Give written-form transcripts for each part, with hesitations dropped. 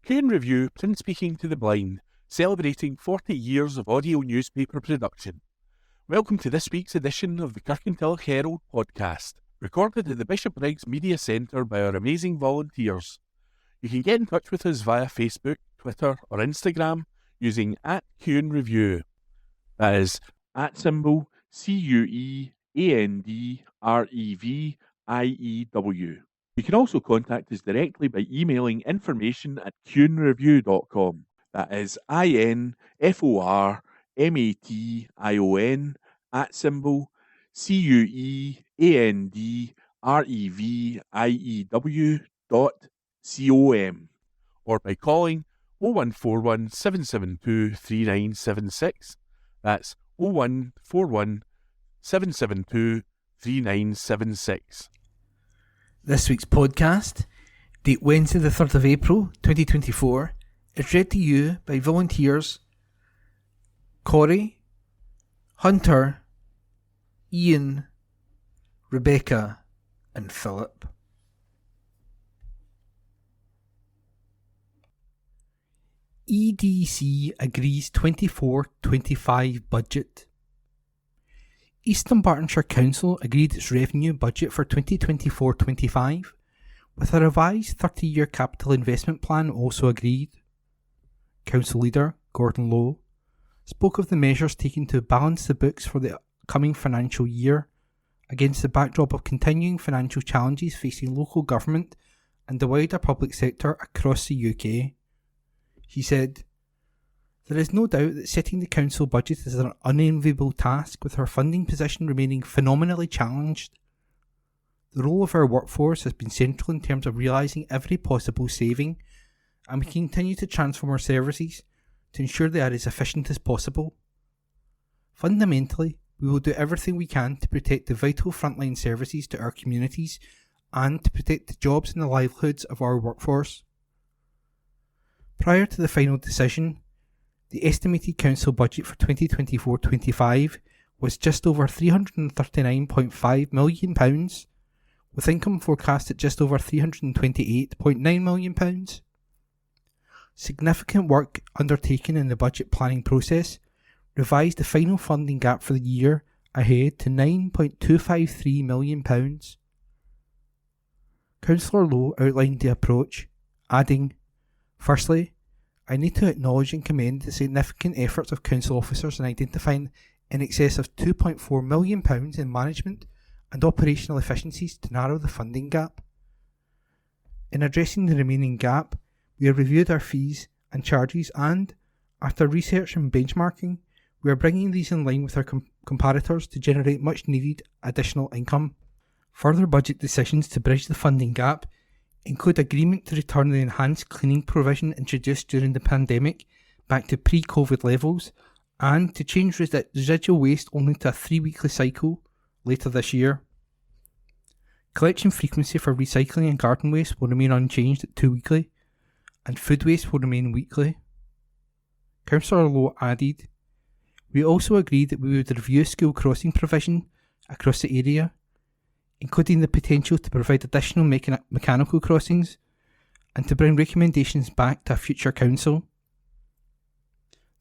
Kirkintilloch Review, print speaking to the blind, celebrating 40 years of audio newspaper production. Welcome to this week's edition of the Kirkintilloch Herald podcast, recorded at the Bishopbriggs Media Centre by our amazing volunteers. You can get in touch with us via Facebook, Twitter or Instagram using @QuenReview. That is @CuendReview. You can also contact us directly by emailing information@quenreview.com. That is INFORMATION @CuendReview.com, or by calling 0141 772 3976. That's 0141 772 3976. This week's podcast, date Wednesday the 3rd of April 2024, is read to you by volunteers Corey, Hunter, Ian, Rebecca and Philip. EDC agrees 24-25 budget. East Dunbartonshire Council agreed its revenue budget for 2024-25, with a revised 30-year capital investment plan also agreed. Council leader Gordon Lowe spoke of the measures taken to balance the books for the coming financial year against the backdrop of continuing financial challenges facing local government and the wider public sector across the UK. He said, "There is no doubt that setting the council budget is an unenviable task, with our funding position remaining phenomenally challenged. The role of our workforce has been central in terms of realising every possible saving, and we continue to transform our services to ensure they are as efficient as possible. Fundamentally, we will do everything we can to protect the vital frontline services to our communities and to protect the jobs and the livelihoods of our workforce." Prior to the final decision, the estimated council budget for 2024-25 was just over £339.5 million, with income forecast at just over £328.9 million. Significant work undertaken in the budget planning process revised the final funding gap for the year ahead to £9.253 million. Councillor Lowe outlined the approach, adding, "Firstly, I need to acknowledge and commend the significant efforts of council officers in identifying in excess of £2.4 million in management and operational efficiencies to narrow the funding gap. In addressing the remaining gap, we have reviewed our fees and charges and, after research and benchmarking, we are bringing these in line with our comparators to generate much needed additional income. Further budget decisions to bridge the funding gap include agreement to return the enhanced cleaning provision introduced during the pandemic back to pre-COVID levels and to change residual waste only to a 3-weekly cycle later this year. Collection frequency for recycling and garden waste will remain unchanged at 2 weekly, and food waste will remain weekly." Councillor Lowe added, "We also agreed that we would review school crossing provision across the area, including the potential to provide additional mechanical crossings, and to bring recommendations back to a future council.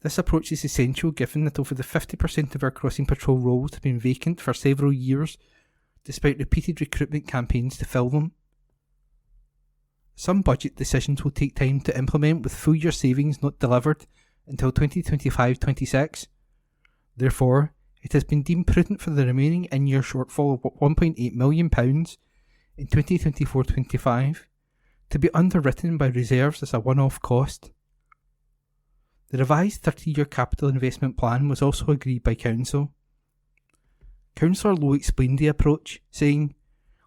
This approach is essential given that over 50% of our crossing patrol roles have been vacant for several years, despite repeated recruitment campaigns to fill them. Some budget decisions will take time to implement, with full year savings not delivered until 2025-26. Therefore, it has been deemed prudent for the remaining in-year shortfall of £1.8 million in 2024-25 to be underwritten by reserves as a one-off cost." The revised 30-year capital investment plan was also agreed by Council. Councillor Lowe explained the approach, saying,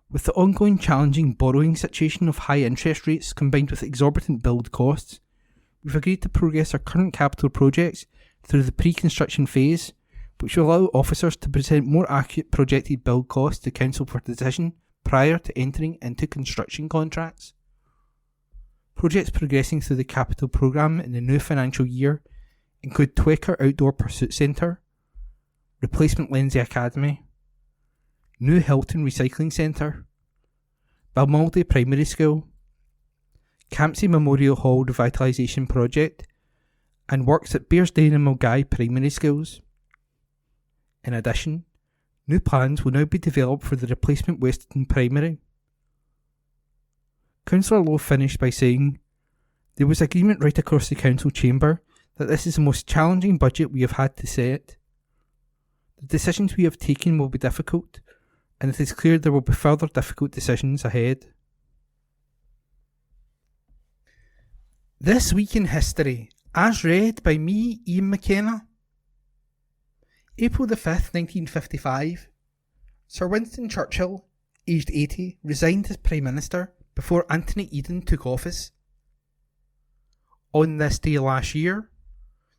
"With the ongoing challenging borrowing situation of high interest rates combined with exorbitant build costs, we've agreed to progress our current capital projects through the pre-construction phase, which will allow officers to present more accurate projected build costs to Council for decision prior to entering into construction contracts. Projects progressing through the capital programme in the new financial year include Twecker Outdoor Pursuit Centre, Replacement Lindsay Academy, New Hilton Recycling Centre, Balmaldy Primary School, Campsie Memorial Hall Revitalisation Project, and works at Bearsdale and Mulgai primary schools. In addition, new plans will now be developed for the replacement Weston Primary. Councillor Lowe finished by saying, "There was agreement right across the council chamber that this is the most challenging budget we have had to set. The decisions we have taken will be difficult, and it is clear there will be further difficult decisions ahead." This Week in History, as read by me, Ian McKenna. April the 5th, 1955. Sir Winston Churchill, aged 80, resigned as Prime Minister before Anthony Eden took office. On this day last year,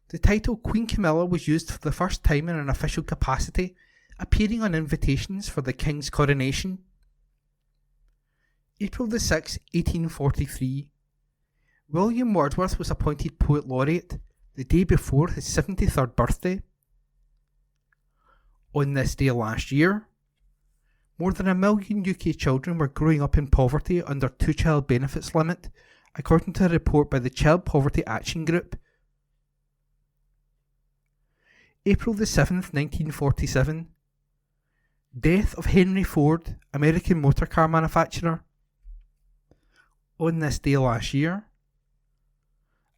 the title Queen Camilla was used for the first time in an official capacity, appearing on invitations for the King's coronation. April the 6th, 1843. William Wordsworth was appointed Poet Laureate the day before his 73rd birthday. On this day last year, more than 1 million UK children were growing up in poverty under two-child benefits limit, according to a report by the Child Poverty Action Group. April the 7th, 1947. Death of Henry Ford, American motor car manufacturer. On this day last year,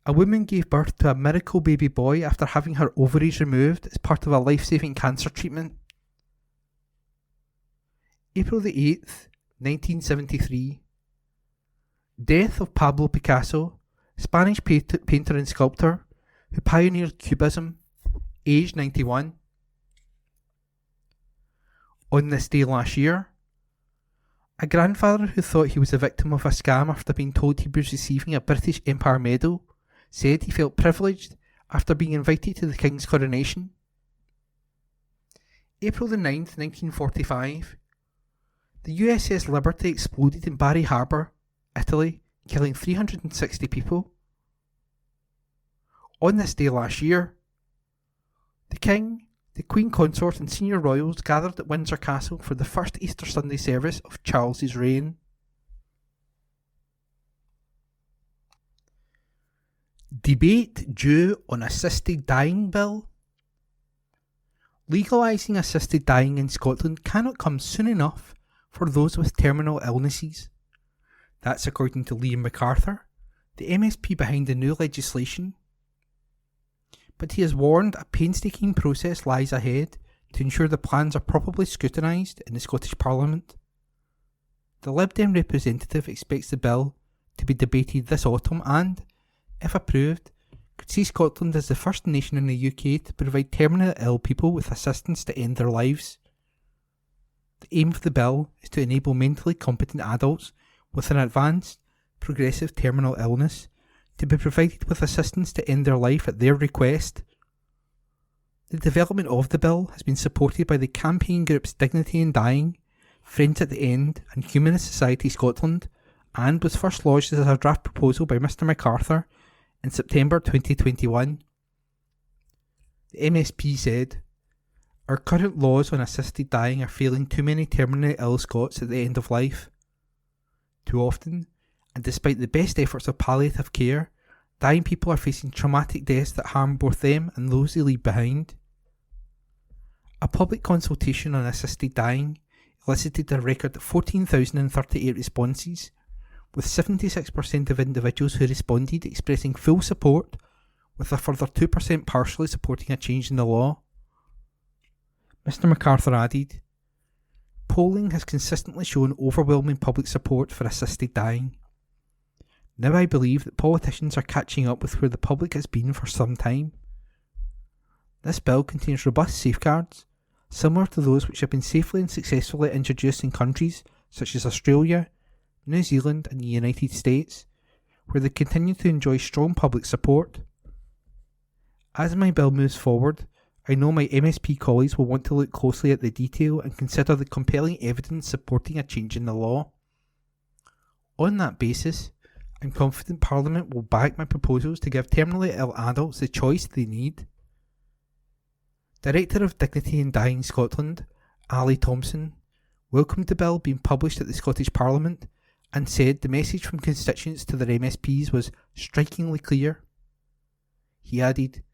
a woman gave birth to a miracle baby boy after having her ovaries removed as part of a life-saving cancer treatment. April the 8th, 1973. Death of Pablo Picasso, Spanish painter and sculptor who pioneered Cubism, aged 91. On this day last year, a grandfather who thought he was a victim of a scam after being told he was receiving a British Empire Medal said he felt privileged after being invited to the King's coronation. April the 9th, 1945. The USS Liberty exploded in Bari Harbour, Italy, killing 360 people. On this day last year, the King, the Queen Consort and senior royals gathered at Windsor Castle for the first Easter Sunday service of Charles's reign. Debate due on assisted dying bill. Legalising assisted dying in Scotland cannot come soon enough for those with terminal illnesses. That's according to Liam MacArthur, the MSP behind the new legislation. But he has warned a painstaking process lies ahead to ensure the plans are properly scrutinised in the Scottish Parliament. The Lib Dem representative expects the bill to be debated this autumn and, if approved, could see Scotland as the first nation in the UK to provide terminally ill people with assistance to end their lives. The aim of the bill is to enable mentally competent adults with an advanced, progressive terminal illness to be provided with assistance to end their life at their request. The development of the bill has been supported by the campaign groups Dignity in Dying, Friends at the End and Humanist Society Scotland, and was first lodged as a draft proposal by Mr MacArthur in September 2021. The MSP said, "Our current laws on assisted dying are failing too many terminally ill Scots at the end of life. Too often, and despite the best efforts of palliative care, dying people are facing traumatic deaths that harm both them and those they leave behind." A public consultation on assisted dying elicited a record of 14,038 responses, with 76% of individuals who responded expressing full support, with a further 2% partially supporting a change in the law. Mr MacArthur added, "Polling has consistently shown overwhelming public support for assisted dying. Now I believe that politicians are catching up with where the public has been for some time. This bill contains robust safeguards, similar to those which have been safely and successfully introduced in countries such as Australia, New Zealand and the United States, where they continue to enjoy strong public support. As my bill moves forward, I know my MSP colleagues will want to look closely at the detail and consider the compelling evidence supporting a change in the law. On that basis, I'm confident Parliament will back my proposals to give terminally ill adults the choice they need." Director of Dignity in Dying Scotland, Ali Thompson, welcomed the bill being published at the Scottish Parliament and said the message from constituents to their MSPs was strikingly clear. He added,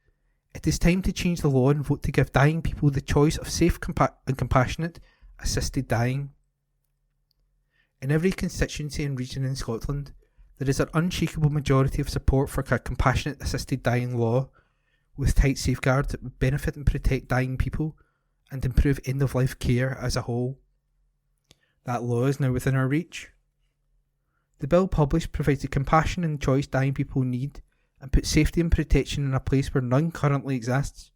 "It is time to change the law and vote to give dying people the choice of safe and compassionate assisted dying." In every constituency and region in Scotland, there is an unshakable majority of support for a compassionate assisted dying law with tight safeguards that would benefit and protect dying people and improve end-of-life care as a whole. That law is now within our reach. The bill published provides the compassion and choice dying people need and puts safety and protection in a place where none currently exists.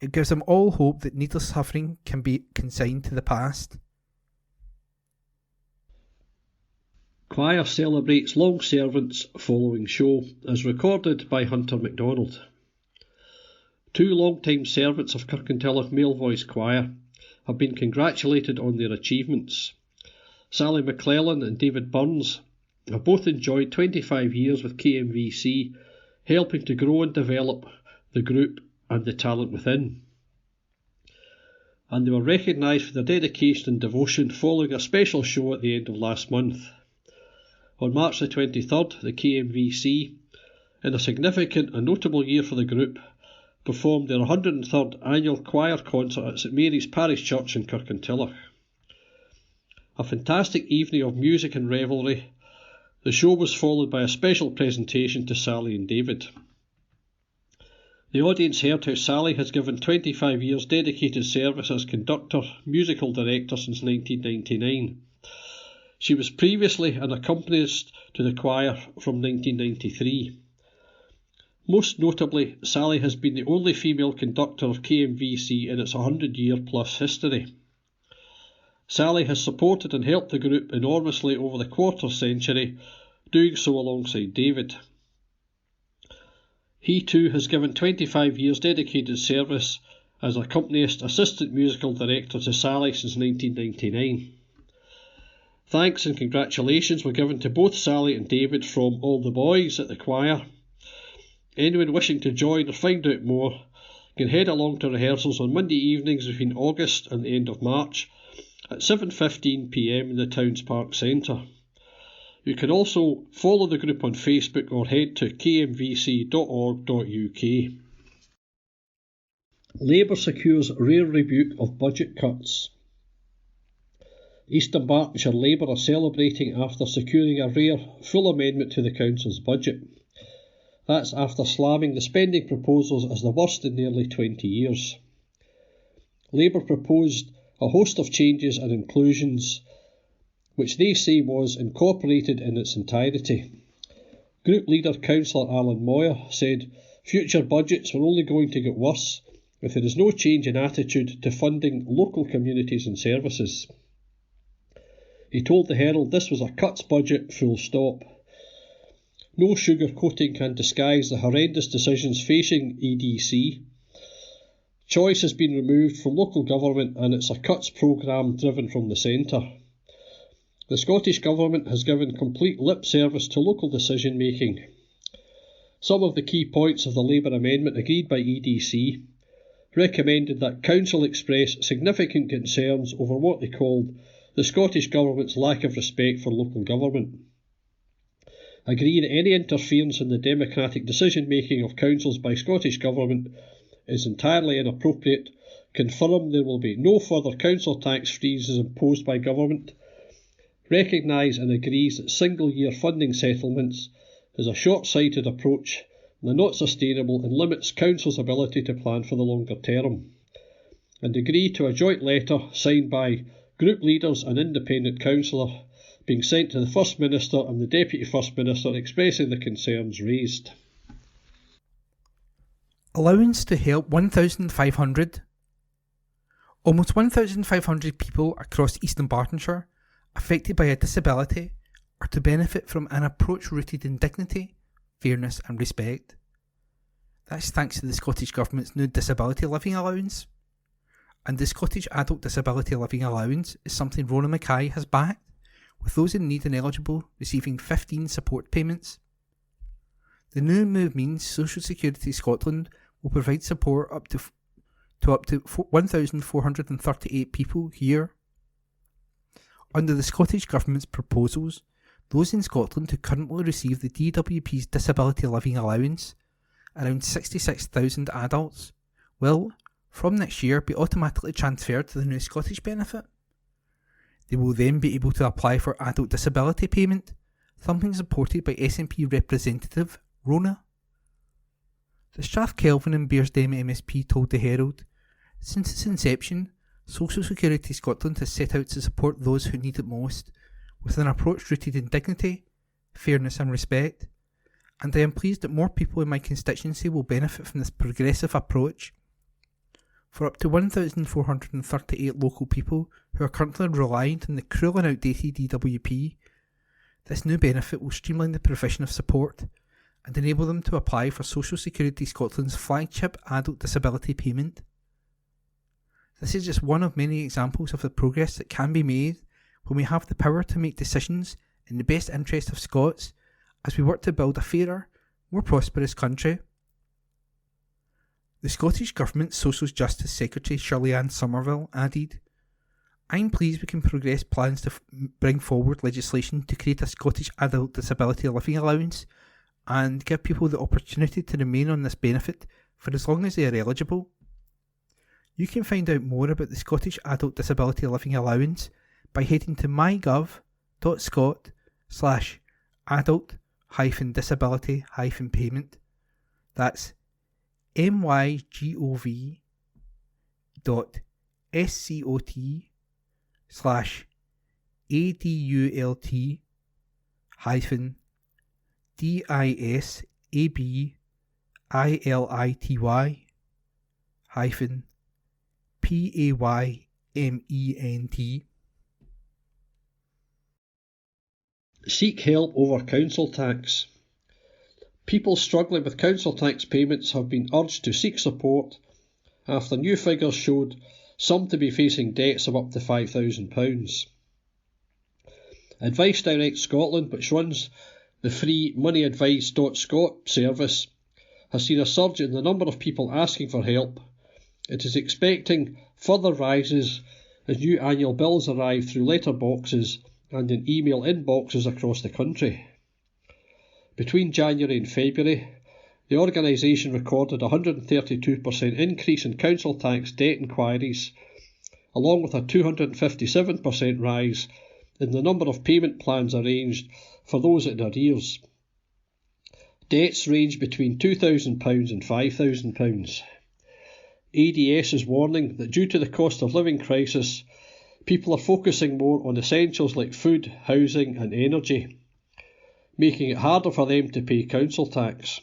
It gives them all hope that needless suffering can be consigned to the past. Choir celebrates long servants following show, as recorded by Hunter MacDonald. Two long-time servants of Kirkintilloch Male Voice Choir have been congratulated on their achievements. Sally McClellan and David Burns have both enjoyed 25 years with KMVC, helping to grow and develop the group and the talent within. And they were recognised for their dedication and devotion following a special show at the end of last month. On March the 23rd, the KMVC, in a significant and notable year for the group, performed their 103rd annual choir concert at St Mary's Parish Church in Kirkintilloch. A fantastic evening of music and revelry, the show was followed by a special presentation to Sally and David. The audience heard how Sally has given 25 years dedicated service as conductor, musical director since 1999. She was previously an accompanist to the choir from 1993. Most notably, Sally has been the only female conductor of KMVC in its 100-year-plus history. Sally has supported and helped the group enormously over the quarter-century, doing so alongside David. He too has given 25 years dedicated service as accompanist assistant musical director to Sally since 1999. Thanks and congratulations were given to both Sally and David from all the boys at the choir. Anyone wishing to join or find out more can head along to rehearsals on Monday evenings between August and the end of March at 7:15 p.m. in the Towns Park Centre. You can also follow the group on Facebook or head to kmvc.org.uk. Labour secures rare rebuke of budget cuts. East Dunbartonshire Labour are celebrating after securing a rare full amendment to the council's budget. That's after slamming the spending proposals as the worst in nearly 20 years. Labour proposed a host of changes and inclusions, which they say was incorporated in its entirety. Group leader Councillor Alan Moyer said future budgets were only going to get worse if there is no change in attitude to funding local communities and services. He told the Herald this was a cuts budget, full stop. No sugarcoating can disguise the horrendous decisions facing EDC. Choice has been removed from local government and it's a cuts programme driven from the centre. The Scottish Government has given complete lip service to local decision making. Some of the key points of the Labour amendment agreed by EDC recommended that Council express significant concerns over what they called the Scottish Government's lack of respect for local government. Agree that any interference in the democratic decision-making of councils by Scottish Government is entirely inappropriate. Confirm there will be no further council tax freezes imposed by Government. Recognise and agrees that single-year funding settlements is a short-sighted approach and not sustainable and limits councils' ability to plan for the longer term. And agree to a joint letter signed by group leaders and independent councillor being sent to the First Minister and the Deputy First Minister expressing the concerns raised. Allowance to help 1,500. Almost 1,500 people across East Dunbartonshire affected by a disability are to benefit from an approach rooted in dignity, fairness and respect. That's thanks to the Scottish Government's new Disability Living Allowance. And the Scottish Adult Disability Living Allowance is something Rona Mackay has backed, with those in need and eligible receiving 15 support payments. The new move means Social Security Scotland will provide support up to 1,438 people a year. Under the Scottish Government's proposals, those in Scotland who currently receive the DWP's Disability Living Allowance, around 66,000 adults, will, from next year, be automatically transferred to the new Scottish benefit. They will then be able to apply for adult disability payment, something supported by SNP representative Rona. The Strathkelvin and Bearsden MSP told the Herald, since its inception, Social Security Scotland has set out to support those who need it most, with an approach rooted in dignity, fairness and respect, and I am pleased that more people in my constituency will benefit from this progressive approach. For up to 1,438 local people who are currently reliant on the cruel and outdated DWP, this new benefit will streamline the provision of support and enable them to apply for Social Security Scotland's flagship adult disability payment. This is just one of many examples of the progress that can be made when we have the power to make decisions in the best interest of Scots as we work to build a fairer, more prosperous country. The Scottish Government's Social Justice Secretary Shirley-Ann Somerville added, I'm pleased we can progress plans to bring forward legislation to create a Scottish Adult Disability Living Allowance and give people the opportunity to remain on this benefit for as long as they are eligible. You can find out more about the Scottish Adult Disability Living Allowance by heading to mygov.scot/adult-disability-payment. That's mygov.scot/adult-disability-payment. Seek help over council tax. People struggling with council tax payments have been urged to seek support after new figures showed some to be facing debts of up to £5,000. Advice Direct Scotland, which runs the free moneyadvice.scot service, has seen a surge in the number of people asking for help. It is expecting further rises as new annual bills arrive through letterboxes and in email inboxes across the country. Between January and February, the organisation recorded a 132% increase in council tax debt inquiries, along with a 257% rise in the number of payment plans arranged for those in arrears. Debts range between £2,000 and £5,000. ADS is warning that due to the cost of living crisis, people are focusing more on essentials like food, housing and energy, making it harder for them to pay council tax.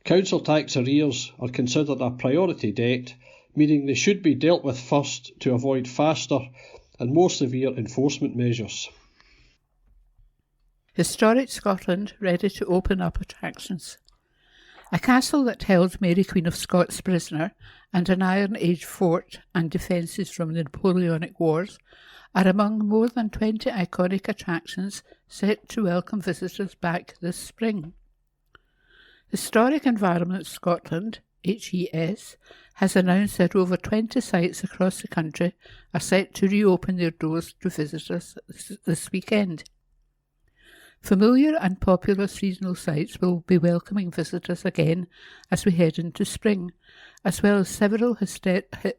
Council tax arrears are considered a priority debt, meaning they should be dealt with first to avoid faster and more severe enforcement measures. Historic Scotland ready to open up attractions. A castle that held Mary Queen of Scots prisoner and an Iron Age fort and defences from the Napoleonic Wars are among more than 20 iconic attractions set to welcome visitors back this spring. Historic Environment Scotland, HES, has announced that over 20 sites across the country are set to reopen their doors to visitors this weekend. Familiar and popular seasonal sites will be welcoming visitors again as we head into spring, as well as several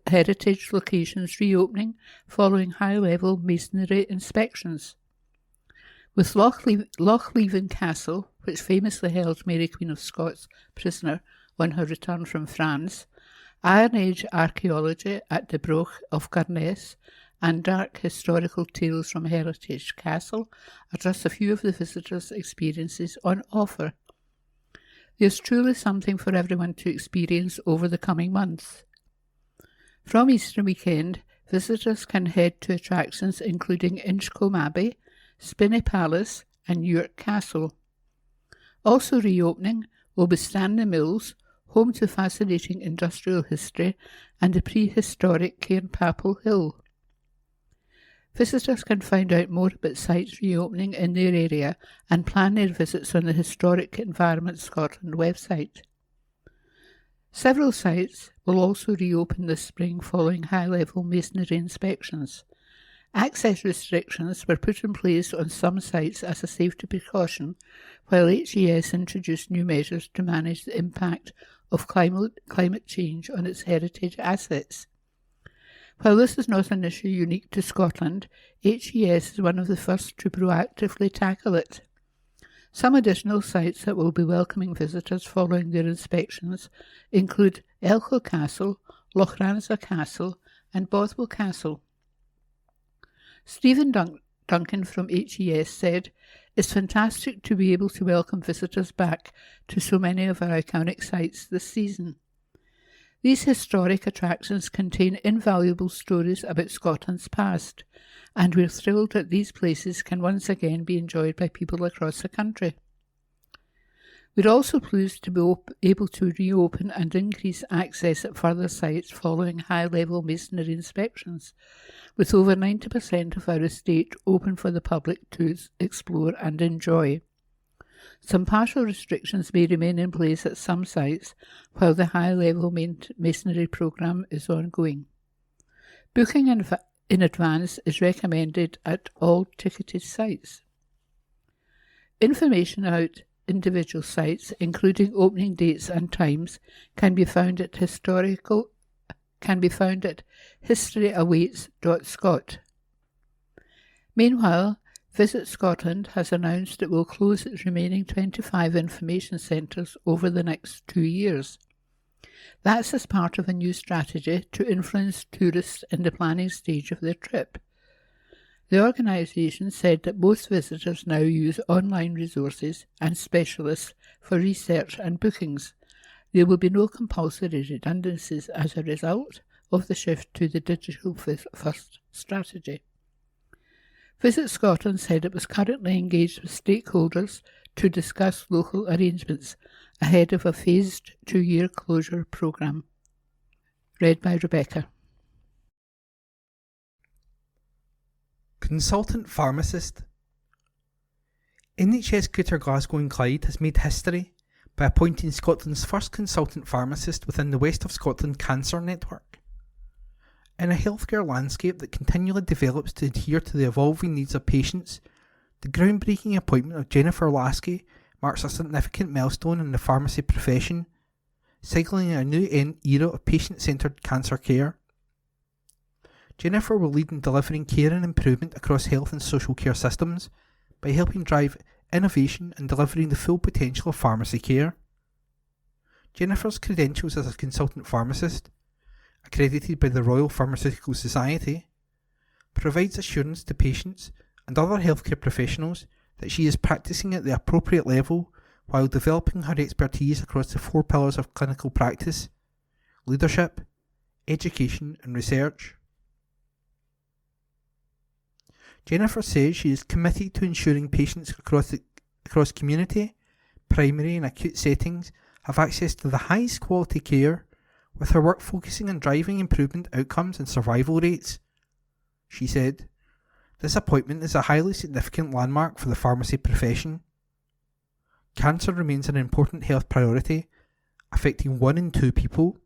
heritage locations reopening following high-level masonry inspections. With Lochleven Castle, which famously held Mary Queen of Scots prisoner on her return from France, Iron Age archaeology at the Broch of Garness, and dark historical tales from Heritage Castle are just a few of the visitors' experiences on offer. There's truly something for everyone to experience over the coming months. From Easter weekend, visitors can head to attractions including Inchcolm Abbey, Spinney Palace and York Castle. Also reopening will be Stanley Mills, home to fascinating industrial history, and the prehistoric Cairnpapel Hill. Visitors can find out more about sites reopening in their area and plan their visits on the Historic Environment Scotland website. Several sites will also reopen this spring following high-level masonry inspections. Access restrictions were put in place on some sites as a safety precaution, while HES introduced new measures to manage the impact of climate change on its heritage assets. While this is not an issue unique to Scotland, HES is one of the first to proactively tackle it. Some additional sites that will be welcoming visitors following their inspections include Elcho Castle, Lochranza Castle and Bothwell Castle. Stephen Duncan from HES said, "It's fantastic to be able to welcome visitors back to so many of our iconic sites this season. These historic attractions contain invaluable stories about Scotland's past, and we're thrilled that these places can once again be enjoyed by people across the country. We're also pleased to be able to reopen and increase access at further sites following high-level masonry inspections, with over 90% of our estate open for the public to explore and enjoy. Some partial restrictions may remain in place at some sites while the high-level masonry programme is ongoing. Booking in advance is recommended at all ticketed sites. Information about individual sites, including opening dates and times, can be found at historyawaits.scot. Meanwhile, Visit Scotland has announced it will close its remaining 25 information centres over the next 2 years. That's as part of a new strategy to influence tourists in the planning stage of their trip. The organisation said that most visitors now use online resources and specialists for research and bookings. There will be no compulsory redundancies as a result of the shift to the digital-first strategy. Visit Scotland said it was currently engaged with stakeholders to discuss local arrangements ahead of a phased 2-year closure programme. Read by Rebecca. Consultant Pharmacist. NHS Greater Glasgow and Clyde has made history by appointing Scotland's first consultant pharmacist within the West of Scotland Cancer Network. In a healthcare landscape that continually develops to adhere to the evolving needs of patients, the groundbreaking appointment of Jennifer Lasky marks a significant milestone in the pharmacy profession, signalling a new era of patient-centred cancer care. Jennifer will lead in delivering care and improvement across health and social care systems by helping drive innovation and delivering the full potential of pharmacy care. Jennifer's credentials as a consultant pharmacist, accredited by the Royal Pharmaceutical Society, provides assurance to patients and other healthcare professionals that she is practicing at the appropriate level while developing her expertise across the 4 pillars of clinical practice: leadership, education and research. Jennifer says she is committed to ensuring patients across community, primary and acute settings have access to the highest quality care, with her work focusing on driving improvement outcomes and survival rates. She said, "This appointment is a highly significant landmark for the pharmacy profession. Cancer remains an important health priority, affecting 1 in 2 people.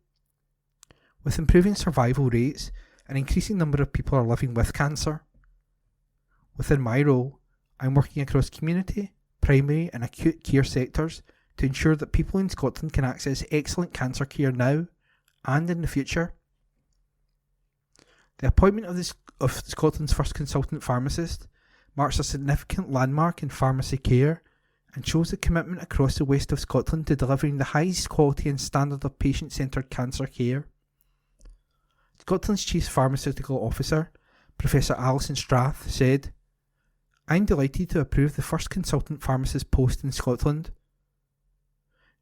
With improving survival rates, an increasing number of people are living with cancer. Within my role, I am working across community, primary and acute care sectors to ensure that people in Scotland can access excellent cancer care now and in the future." The appointment of Scotland's first consultant pharmacist marks a significant landmark in pharmacy care and shows the commitment across the West of Scotland to delivering the highest quality and standard of patient-centred cancer care. Scotland's Chief Pharmaceutical Officer, Professor Alison Strath, said, "I'm delighted to approve the first consultant pharmacist post in Scotland.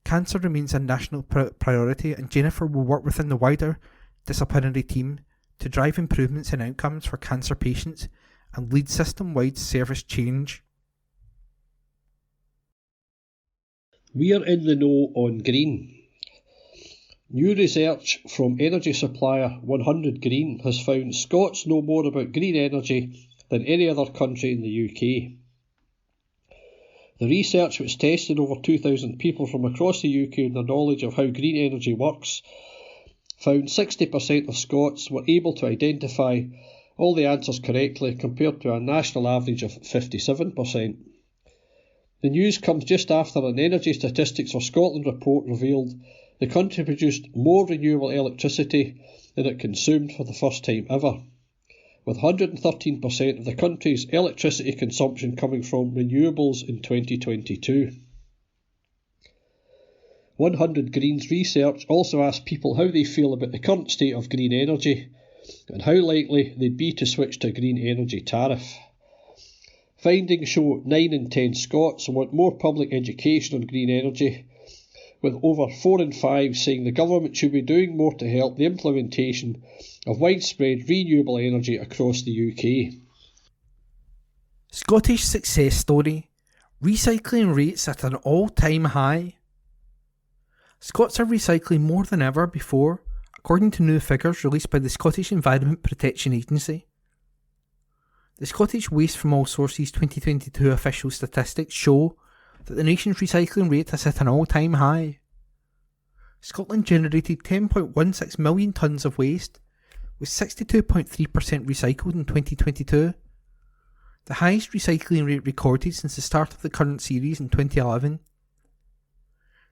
Cancer remains a national priority, and Jennifer will work within the wider disciplinary team to drive improvements in outcomes for cancer patients and lead system-wide service change." We're in the know on green. New research from energy supplier 100 Green has found Scots know more about green energy than any other country in the UK. The research, which tested over 2,000 people from across the UK in their knowledge of how green energy works, found 60% of Scots were able to identify All the answers correctly compared to a national average of 57%. The news comes just after an Energy Statistics for Scotland report revealed the country produced more renewable electricity than it consumed for the first time ever, with 113% of the country's electricity consumption coming from renewables in 2022. 100 Greens research also asked people how they feel about the current state of green energy and how likely they'd be to switch to a green energy tariff. Findings show 9 in 10 Scots want more public education on green energy, with over 4 in 5 saying the government should be doing more to help the implementation of widespread renewable energy across the UK. Scottish success story. Recycling rates at an all-time high. Scots are recycling more than ever before, according to new figures released by the Scottish Environment Protection Agency. The Scottish Waste from All Sources 2022 official statistics show that the nation's recycling rate has hit an all-time high. Scotland generated 10.16 million tonnes of waste, with 62.3% recycled in 2022, the highest recycling rate recorded since the start of the current series in 2011.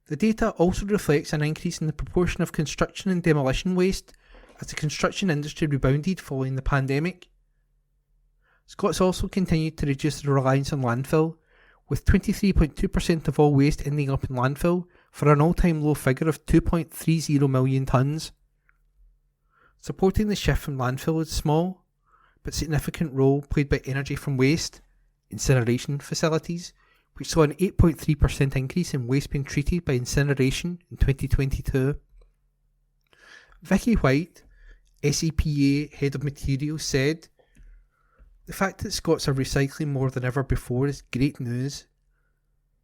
The data also reflects an increase in the proportion of construction and demolition waste as the construction industry rebounded following the pandemic. Scots also continued to reduce their reliance on landfill, with 23.2% of all waste ending up in landfill for an all-time low figure of 2.30 million tonnes. Supporting the shift from landfill is a small but significant role played by energy from waste incineration facilities, which saw an 8.3% increase in waste being treated by incineration in 2022. Vicky White, SEPA Head of Materials, said, "The fact that Scots are recycling more than ever before is great news.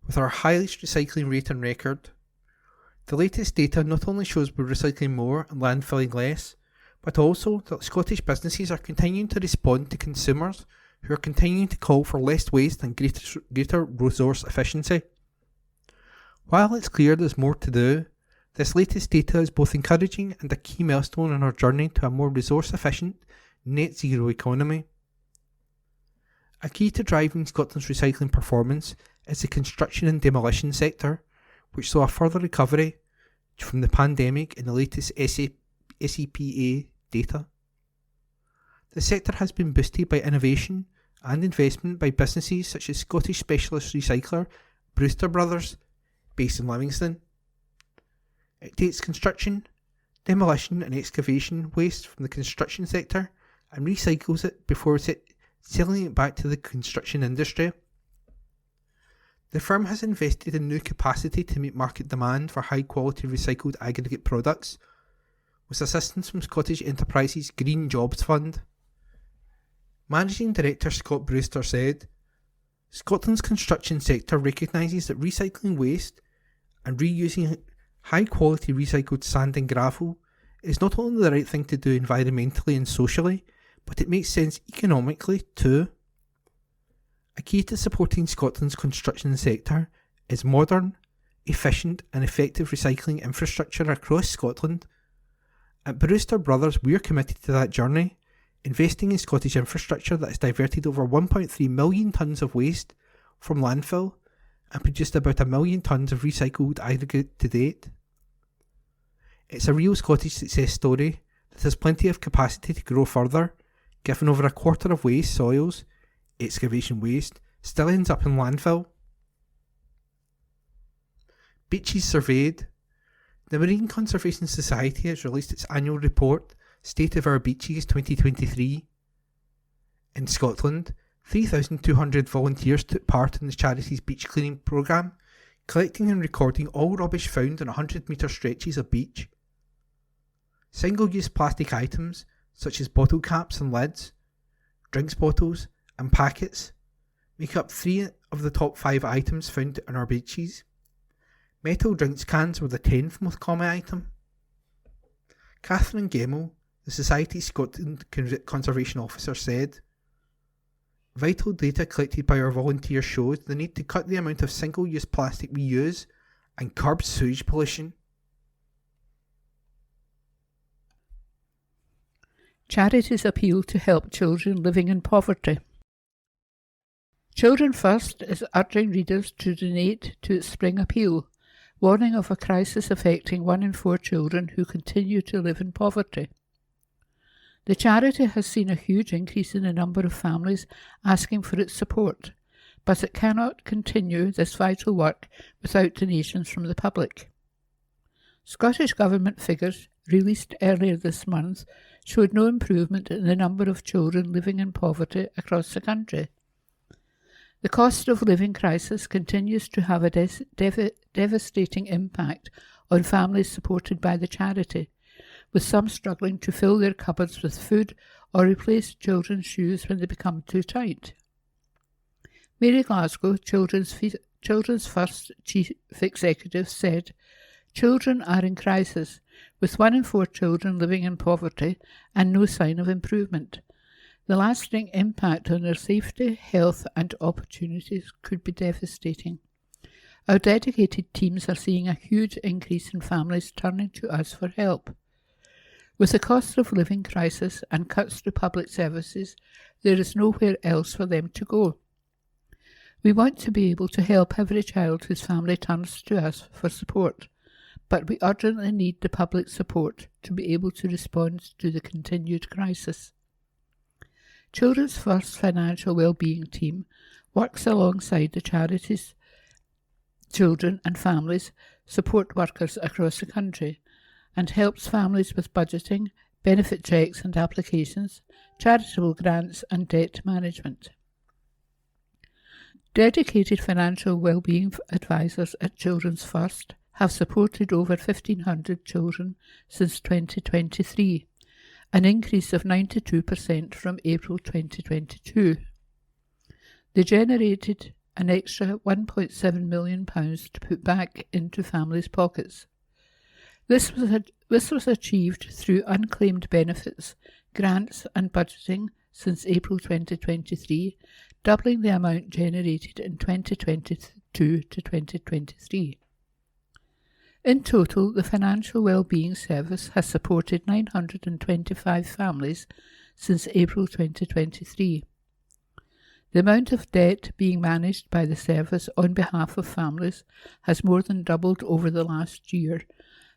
With our highest recycling rate on record, the latest data not only shows we're recycling more and landfilling less, but also that Scottish businesses are continuing to respond to consumers who are continuing to call for less waste and greater resource efficiency. While it's clear there's more to do, this latest data is both encouraging and a key milestone on our journey to a more resource efficient, net zero economy. A key to driving Scotland's recycling performance is the construction and demolition sector, which saw a further recovery from the pandemic in the latest SEPA data. The sector has been boosted by innovation and investment by businesses such as Scottish specialist recycler Brewster Brothers, based in Livingston. It takes construction, demolition and excavation waste from the construction sector and recycles it before selling it back to the construction industry. The firm has invested in new capacity to meet market demand for high quality recycled aggregate products, with assistance from Scottish Enterprises Green Jobs Fund. Managing Director Scott Brewster said, "Scotland's construction sector recognises that recycling waste and reusing high quality recycled sand and gravel is not only the right thing to do environmentally and socially, but it makes sense economically too. A key to supporting Scotland's construction sector is modern, efficient and effective recycling infrastructure across Scotland. At Brewster Brothers, we are committed to that journey, investing in Scottish infrastructure that has diverted over 1.3 million tonnes of waste from landfill and produced about 1 million tonnes of recycled aggregate to date. It's a real Scottish success story that has plenty of capacity to grow further, given over a quarter of waste soils, excavation waste, still ends up in landfill." Beaches surveyed. The Marine Conservation Society has released its annual report, State of Our Beaches 2023. In Scotland, 3,200 volunteers took part in the charity's beach cleaning programme, collecting and recording all rubbish found on 100-metre stretches of beach. Single-use plastic items, such as bottle caps and lids, drinks bottles and packets, make up 3 of the top 5 items found on our beaches. Metal drinks cans were the 10th most common item. Catherine Gemmell, the Society's Scotland Conservation Officer, said, "Vital data collected by our volunteers shows the need to cut the amount of single-use plastic we use and curb sewage pollution." Charities appeal to help children living in poverty. Children First is urging readers to donate to its spring appeal, warning of a crisis affecting 1 in 4 children who continue to live in poverty. The charity has seen a huge increase in the number of families asking for its support, but it cannot continue this vital work without donations from the public. Scottish Government figures released earlier this month showed no improvement in the number of children living in poverty across the country. The cost of living crisis continues to have a devastating impact on families supported by the charity, with some struggling to fill their cupboards with food or replace children's shoes when they become too tight. Mary Glasgow, Children's First Chief Executive, said, "Children are in crisis, with 1 in 4 children living in poverty and no sign of improvement. The lasting impact on their safety, health and opportunities could be devastating. Our dedicated teams are seeing a huge increase in families turning to us for help. With the cost of living crisis and cuts to public services, there is nowhere else for them to go. We want to be able to help every child whose family turns to us for support, but we urgently need the public support to be able to respond to the continued crisis." Children's First Financial Wellbeing Team works alongside the charities, children and families support workers across the country and helps families with budgeting, benefit checks and applications, charitable grants and debt management. Dedicated financial wellbeing advisors at Children's First have supported over 1,500 children since 2023, an increase of 92% from April 2022. They generated an extra £1.7 million to put back into families' pockets. This was achieved through unclaimed benefits, grants and budgeting since April 2023, doubling the amount generated in 2022 to 2023. In total, the Financial Wellbeing Service has supported 925 families since April 2023. The amount of debt being managed by the service on behalf of families has more than doubled over the last year,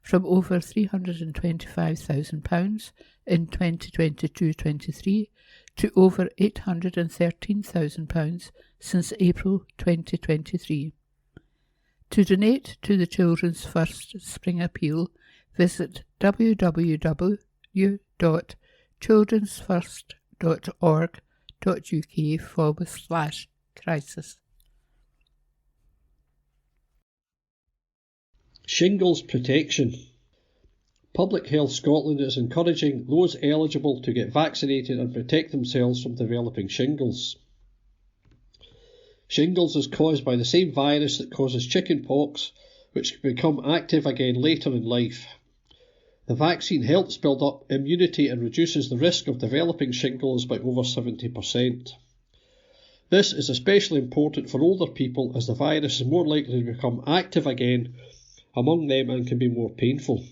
from over £325,000 in 2022-23 to over £813,000 since April 2023. To donate to the Children's First Spring Appeal, visit www.childrensfirst.org.uk/crisis. Shingles protection. Public Health Scotland is encouraging those eligible to get vaccinated and protect themselves from developing shingles. Shingles is caused by the same virus that causes chicken pox, which can become active again later in life. The vaccine helps build up immunity and reduces the risk of developing shingles by over 70%. This is especially important for older people, as the virus is more likely to become active again among them and can be more painful.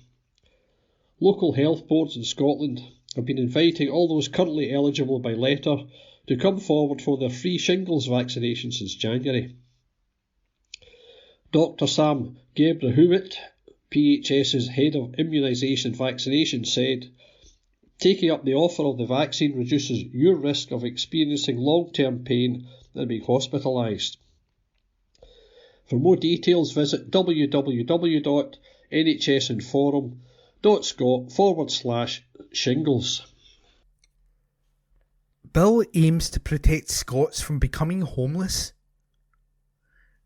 Local health boards in Scotland have been inviting all those currently eligible by letter to come forward for their free shingles vaccination since January. Dr Sam Gebrehumit, PHS's Head of Immunisation and Vaccination, said, "Taking up the offer of the vaccine reduces your risk of experiencing long-term pain and being hospitalised. For more details, visit www.nhsinforum.scot/shingles. Bill aims to protect Scots from becoming homeless.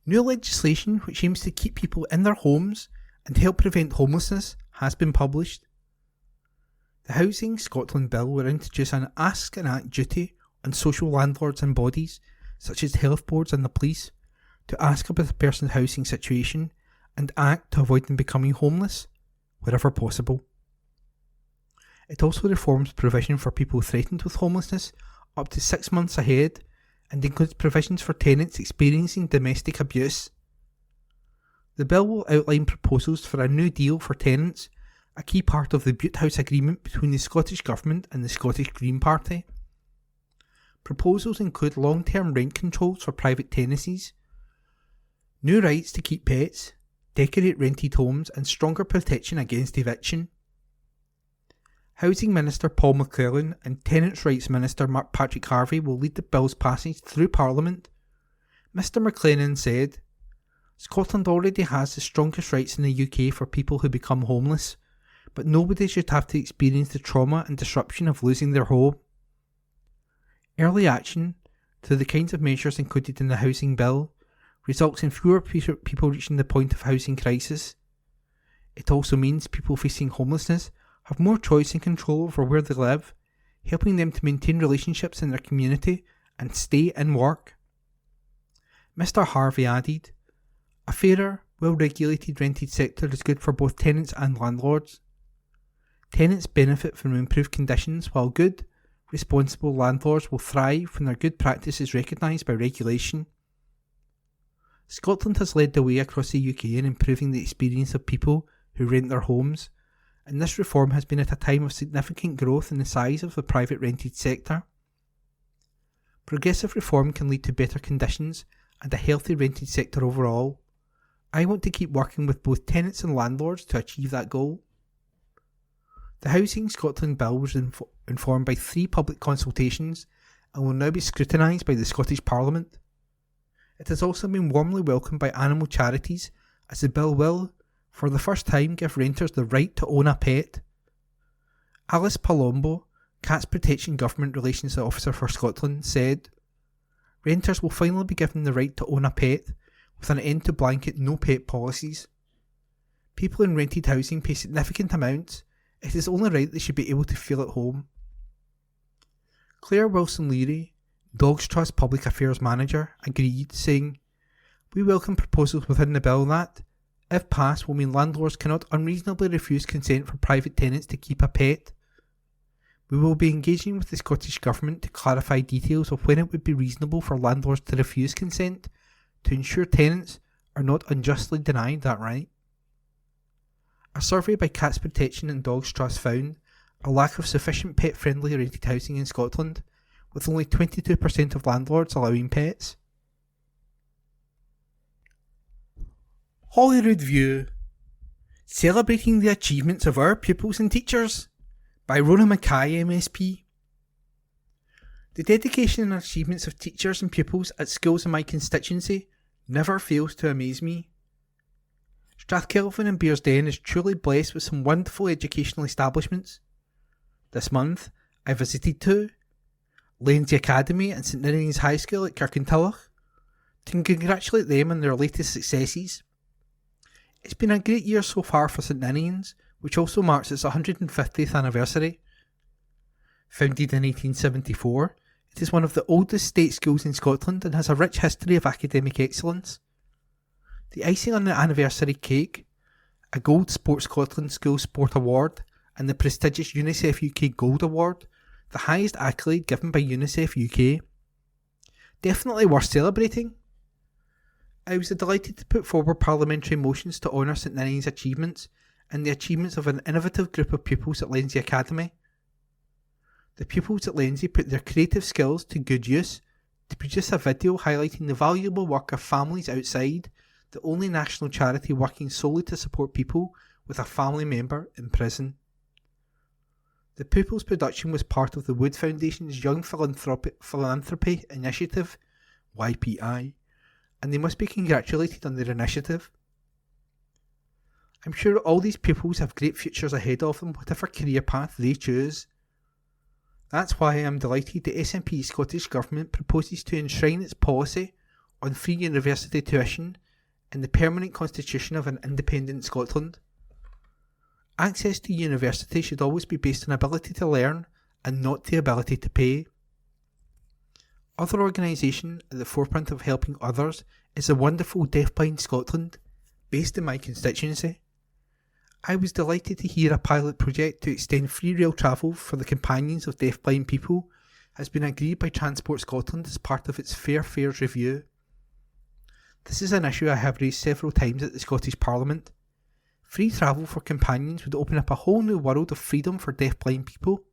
New legislation which aims to keep people in their homes and help prevent homelessness has been published. The Housing Scotland Bill will introduce an ask and act duty on social landlords and bodies, such as health boards and the police, to ask about a person's housing situation and act to avoid them becoming homeless, wherever possible. It also reforms provision for people threatened with homelessness up to 6 months ahead and includes provisions for tenants experiencing domestic abuse. The bill will outline proposals for a new deal for tenants a key part of the Bute House Agreement between the Scottish Government and the Scottish Green Party. Proposals include long-term rent controls for private tenancies, new rights to keep pets, decorate rented homes and stronger protection against eviction. Housing Minister Paul McClellan and Tenants' Rights Minister Patrick Harvey will lead the bill's passage through Parliament. Mr McClellan said, "Scotland already has the strongest rights in the UK for people who become homeless, but nobody should have to experience the trauma and disruption of losing their home. Early action, through the kinds of measures included in the housing bill, results in fewer people reaching the point of housing crisis. It also means people facing homelessness have more choice and control over where they live, helping them to maintain relationships in their community and stay in work." Mr Harvey added, "A fairer, well-regulated rented sector is good for both tenants and landlords. Tenants benefit from improved conditions, while good, responsible landlords will thrive when their good practice is recognised by regulation. Scotland has led the way across the UK in improving the experience of people who rent their homes, and this reform has been at a time of significant growth in the size of the private rented sector. Progressive reform can lead to better conditions and a healthy rented sector overall. I want to keep working with both tenants and landlords to achieve that goal." The Housing Scotland Bill was informed by 3 public consultations and will now be scrutinised by the Scottish Parliament. It has also been warmly welcomed by animal charities, as the bill will, for the first time, give renters the right to own a pet. Alice Palombo, Cats Protection Government Relations Officer for Scotland, said, "Renters will finally be given the right to own a pet, with an end to blanket no pet policies. People in rented housing pay significant amounts. It is only right they should be able to feel at home." Claire Wilson-Leary, Dogs Trust Public Affairs Manager, agreed, saying, "We welcome proposals within the bill that, if passed, will mean landlords cannot unreasonably refuse consent for private tenants to keep a pet. We will be engaging with the Scottish Government to clarify details of when it would be reasonable for landlords to refuse consent, to ensure tenants are not unjustly denied that right." A survey by Cats Protection and Dogs Trust found a lack of sufficient pet-friendly rented housing in Scotland, with only 22% of landlords allowing pets. Holyrood View, Celebrating the Achievements of Our Pupils and Teachers by Rona Mackay MSP. The dedication and achievements of teachers and pupils at schools in my constituency never fails to amaze me. Strathkelvin and Bearsden is truly blessed with some wonderful educational establishments. This month I visited 2, Lenzie Academy and St Ninians High School at Kirkintilloch, to congratulate them on their latest successes. It's been a great year so far for St Ninians, which also marks its 150th anniversary. Founded in 1874, it is one of the oldest state schools in Scotland and has a rich history of academic excellence. The icing on the anniversary cake, a Gold Sports Scotland School Sport Award and the prestigious UNICEF UK Gold Award, the highest accolade given by UNICEF UK. Definitely worth celebrating. I was delighted to put forward parliamentary motions to honour St Ninians' achievements and the achievements of an innovative group of pupils at Lenzie Academy. The pupils at Lenzie put their creative skills to good use to produce a video highlighting the valuable work of Families Outside, the only national charity working solely to support people with a family member in prison. The pupils' production was part of the Wood Foundation's Young Philanthropy Initiative, JPI, and they must be congratulated on their initiative. I'm sure all these pupils have great futures ahead of them, whatever career path they choose. That's why I am delighted the SNP Scottish Government proposes to enshrine its policy on free university tuition in the permanent constitution of an independent Scotland. Access to university should always be based on ability to learn and not the ability to pay. Other organisation at the forefront of helping others is the wonderful Deafblind Scotland, based in my constituency. I was delighted to hear a pilot project to extend free rail travel for the companions of deafblind people has been agreed by Transport Scotland as part of its Fair Fares review. This is an issue I have raised several times at the Scottish Parliament. Free travel for companions would open up a whole new world of freedom for deafblind people.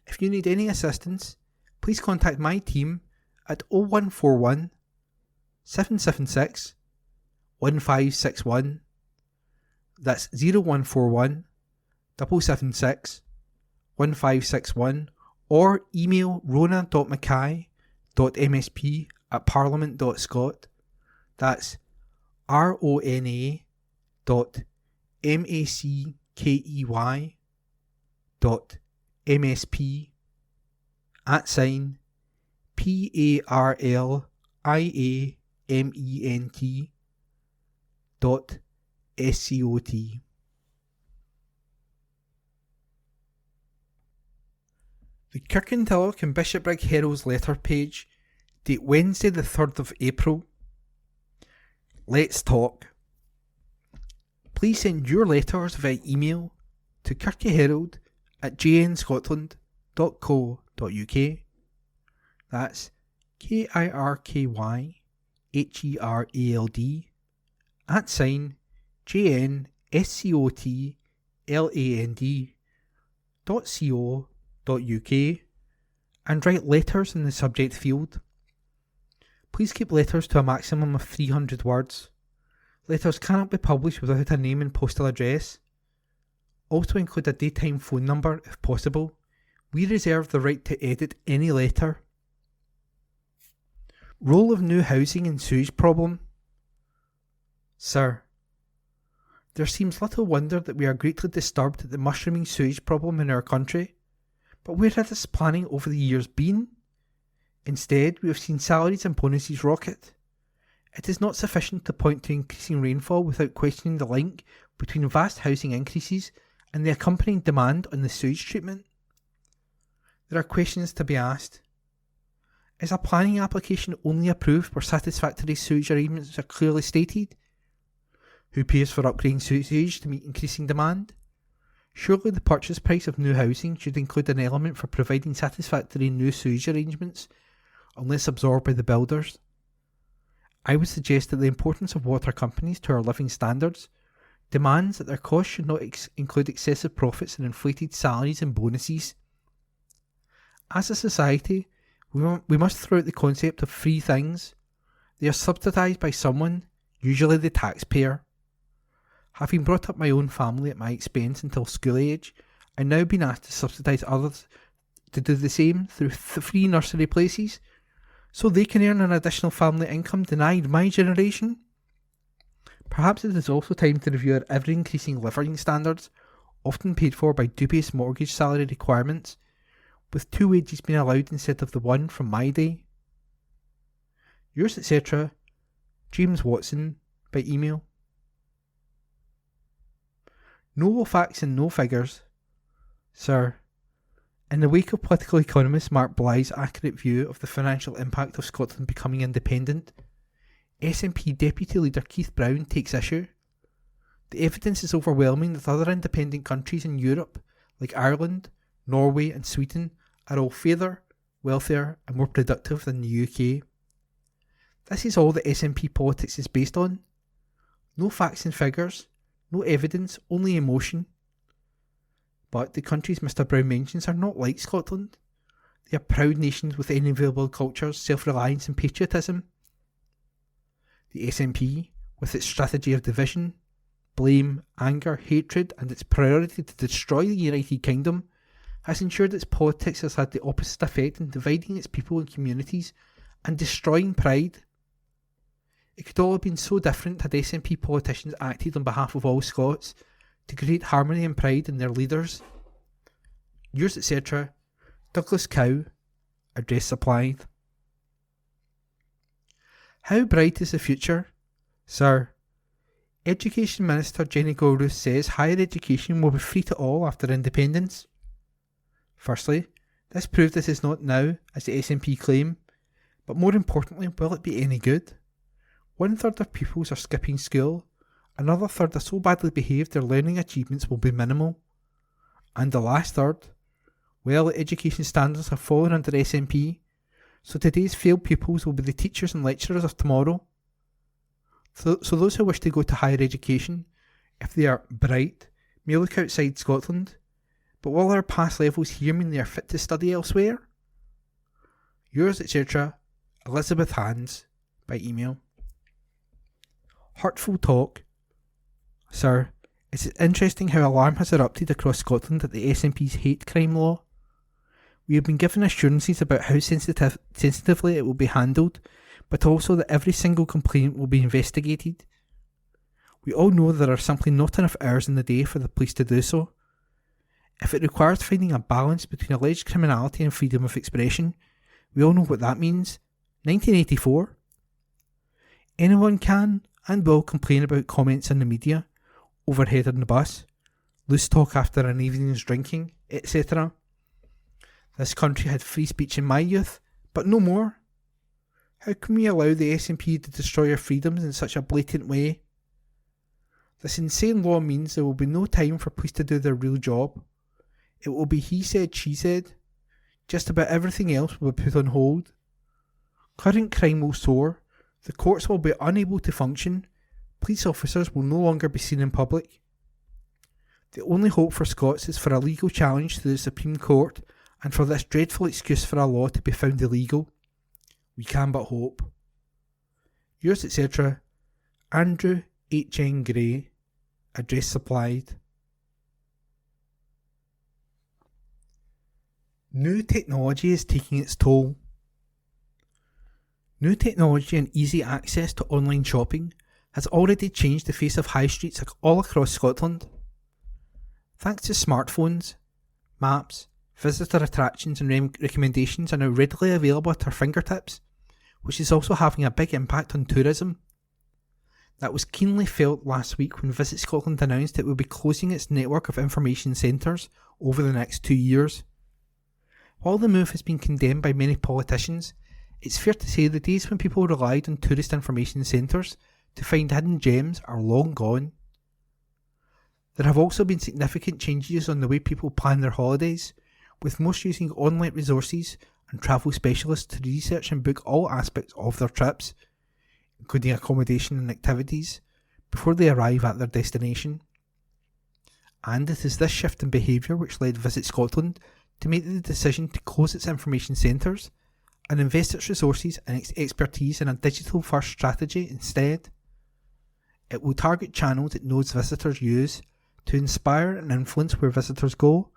If you need any assistance, please contact my team at 0141 776 1561. That's 0141 776 1561, or email rona.mackay.msp@parliament.scot. That's RONA.MACKEYIY@parliament.scot. The Kirkintilloch and Bishopbriggs Herald's letter page, date Wednesday the 3rd of April. Let's talk. Please send your letters via email to kirkyherald@jnscotland.co.uk. That's KIRKYHERALD@JNSCOTLAND.co.uk, and write letters in the subject field. Please keep letters to a maximum of 300 words. Letters cannot be published without a name and postal address. Also include a daytime phone number if possible. We reserve the right to edit any letter. Role of new housing in sewage problem. Sir, there seems little wonder that we are greatly disturbed at the mushrooming sewage problem in our country. But where has this planning over the years been? Instead, we have seen salaries and bonuses rocket. It is not sufficient to point to increasing rainfall without questioning the link between vast housing increases and the accompanying demand on the sewage treatment. There are questions to be asked. Is a planning application only approved where satisfactory sewage arrangements are clearly stated? Who pays for upgrading sewage to meet increasing demand? Surely the purchase price of new housing should include an element for providing satisfactory new sewage arrangements, unless absorbed by the builders. I would suggest that the importance of water companies to our living standards demands that their costs should not include excessive profits and inflated salaries and bonuses. As a society, we must throw out the concept of free things. They are subsidised by someone, usually the taxpayer. Having brought up my own family at my expense until school age, I've now been asked to subsidise others to do the same through free nursery places, so they can earn an additional family income denied my generation. Perhaps it is also time to review our ever-increasing living standards, often paid for by dubious mortgage salary requirements, with 2 wages being allowed instead of the 1 from my day. Yours, etc., James Watson, by email. No facts and no figures. Sir, in the wake of political economist Mark Bly's accurate view of the financial impact of Scotland becoming independent, SNP Deputy Leader Keith Brown takes issue. The evidence is overwhelming that other independent countries in Europe, like Ireland, Norway and Sweden, are all fairer, wealthier and more productive than the UK. This is all that SNP politics is based on. No facts and figures, no evidence, only emotion. But the countries Mr Brown mentions are not like Scotland. They are proud nations with enviable cultures, self-reliance and patriotism. The SNP, with its strategy of division, blame, anger, hatred and its priority to destroy the United Kingdom, has ensured its politics has had the opposite effect in dividing its people and communities and destroying pride. It could all have been so different had SNP politicians acted on behalf of all Scots to create harmony and pride in their leaders. Yours, etc., Douglas Cow, address supplied. How bright is the future? Sir, Education Minister Jenny Goldroos says higher education will be free to all after independence. Firstly, this proves this is not now, as the SNP claim, but more importantly, will it be any good? 1/3 of pupils are skipping school, another third are so badly behaved their learning achievements will be minimal. And the last third? Well, education standards have fallen under SNP, so today's failed pupils will be the teachers and lecturers of tomorrow. So those who wish to go to higher education If they are bright, may look outside Scotland, but will our pass levels here mean they are fit to study elsewhere? Yours, etc., Elizabeth Hands, by email. Hurtful talk. Sir, it is interesting how alarm has erupted across Scotland at the SNP's hate crime law. We have been given assurances about how sensitively it will be handled, but also that every single complaint will be investigated. We all know there are simply not enough hours in the day for the police to do so. If it requires finding a balance between alleged criminality and freedom of expression, we all know what that means. 1984. Anyone can and will complain about comments in the media, overhead on the bus, loose talk after an evening's drinking, etc. This country had free speech in my youth, but no more. How can we allow the SNP to destroy our freedoms in such a blatant way? This insane law means there will be no time for police to do their real job. It will be he said, she said. Just about everything else will be put on hold. Current crime will soar. The courts will be unable to function. Police officers will no longer be seen in public. The only hope for Scots is for a legal challenge to the Supreme Court and for this dreadful excuse for a law to be found illegal. We can but hope. Yours, etc., Andrew H. N. Gray. Address supplied. New technology is taking its toll. New technology and easy access to online shopping has already changed the face of high streets all across Scotland. Thanks to smartphones, maps, visitor attractions and recommendations are now readily available at our fingertips, which is also having a big impact on tourism. That was keenly felt last week when Visit Scotland announced it will be closing its network of information centres over the next 2 years. While the move has been condemned by many politicians, it's fair to say the days when people relied on tourist information centres to find hidden gems are long gone. There have also been significant changes on the way people plan their holidays, with most using online resources and travel specialists to research and book all aspects of their trips, including accommodation and activities, before they arrive at their destination. And it is this shift in behaviour which led Visit Scotland to make the decision to close its information centres and invest its resources and its expertise in a digital-first strategy instead. It will target channels it knows visitors use to inspire and influence where visitors go,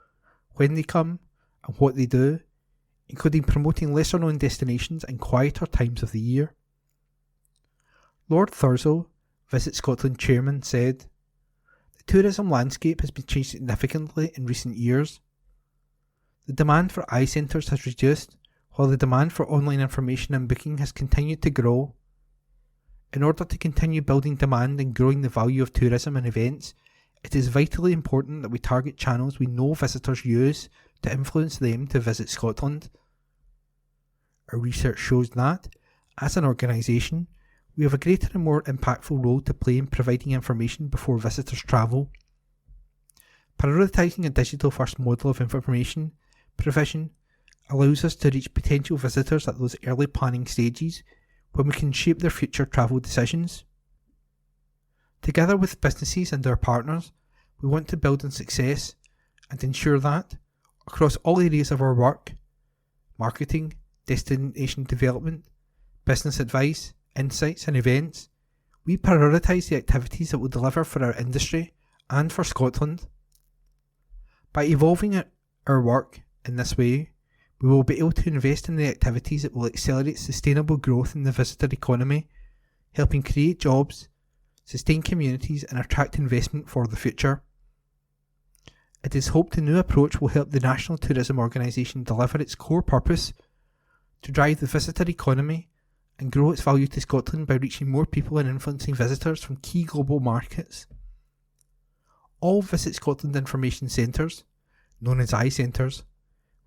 when they come, and what they do, including promoting lesser-known destinations and quieter times of the year. Lord Thurso, Visit Scotland chairman, said, "The tourism landscape has been changed significantly in recent years. The demand for eye centres has reduced, while the demand for online information and booking has continued to grow. In order to continue building demand and growing the value of tourism and events, it is vitally important that we target channels we know visitors use to influence them to visit Scotland. Our research shows that, as an organisation, we have a greater and more impactful role to play in providing information before visitors travel. Prioritising a digital-first model of information provision allows us to reach potential visitors at those early planning stages when we can shape their future travel decisions. Together with businesses and our partners, we want to build on success and ensure that, across all areas of our work, marketing, destination development, business advice, insights and events, we prioritise the activities that will deliver for our industry and for Scotland. By evolving our work in this way, we will be able to invest in the activities that will accelerate sustainable growth in the visitor economy, helping create jobs, sustain communities and attract investment for the future. It is hoped the new approach will help the National Tourism Organisation deliver its core purpose to drive the visitor economy and grow its value to Scotland by reaching more people and influencing visitors from key global markets. All Visit Scotland information centres, known as iCentres,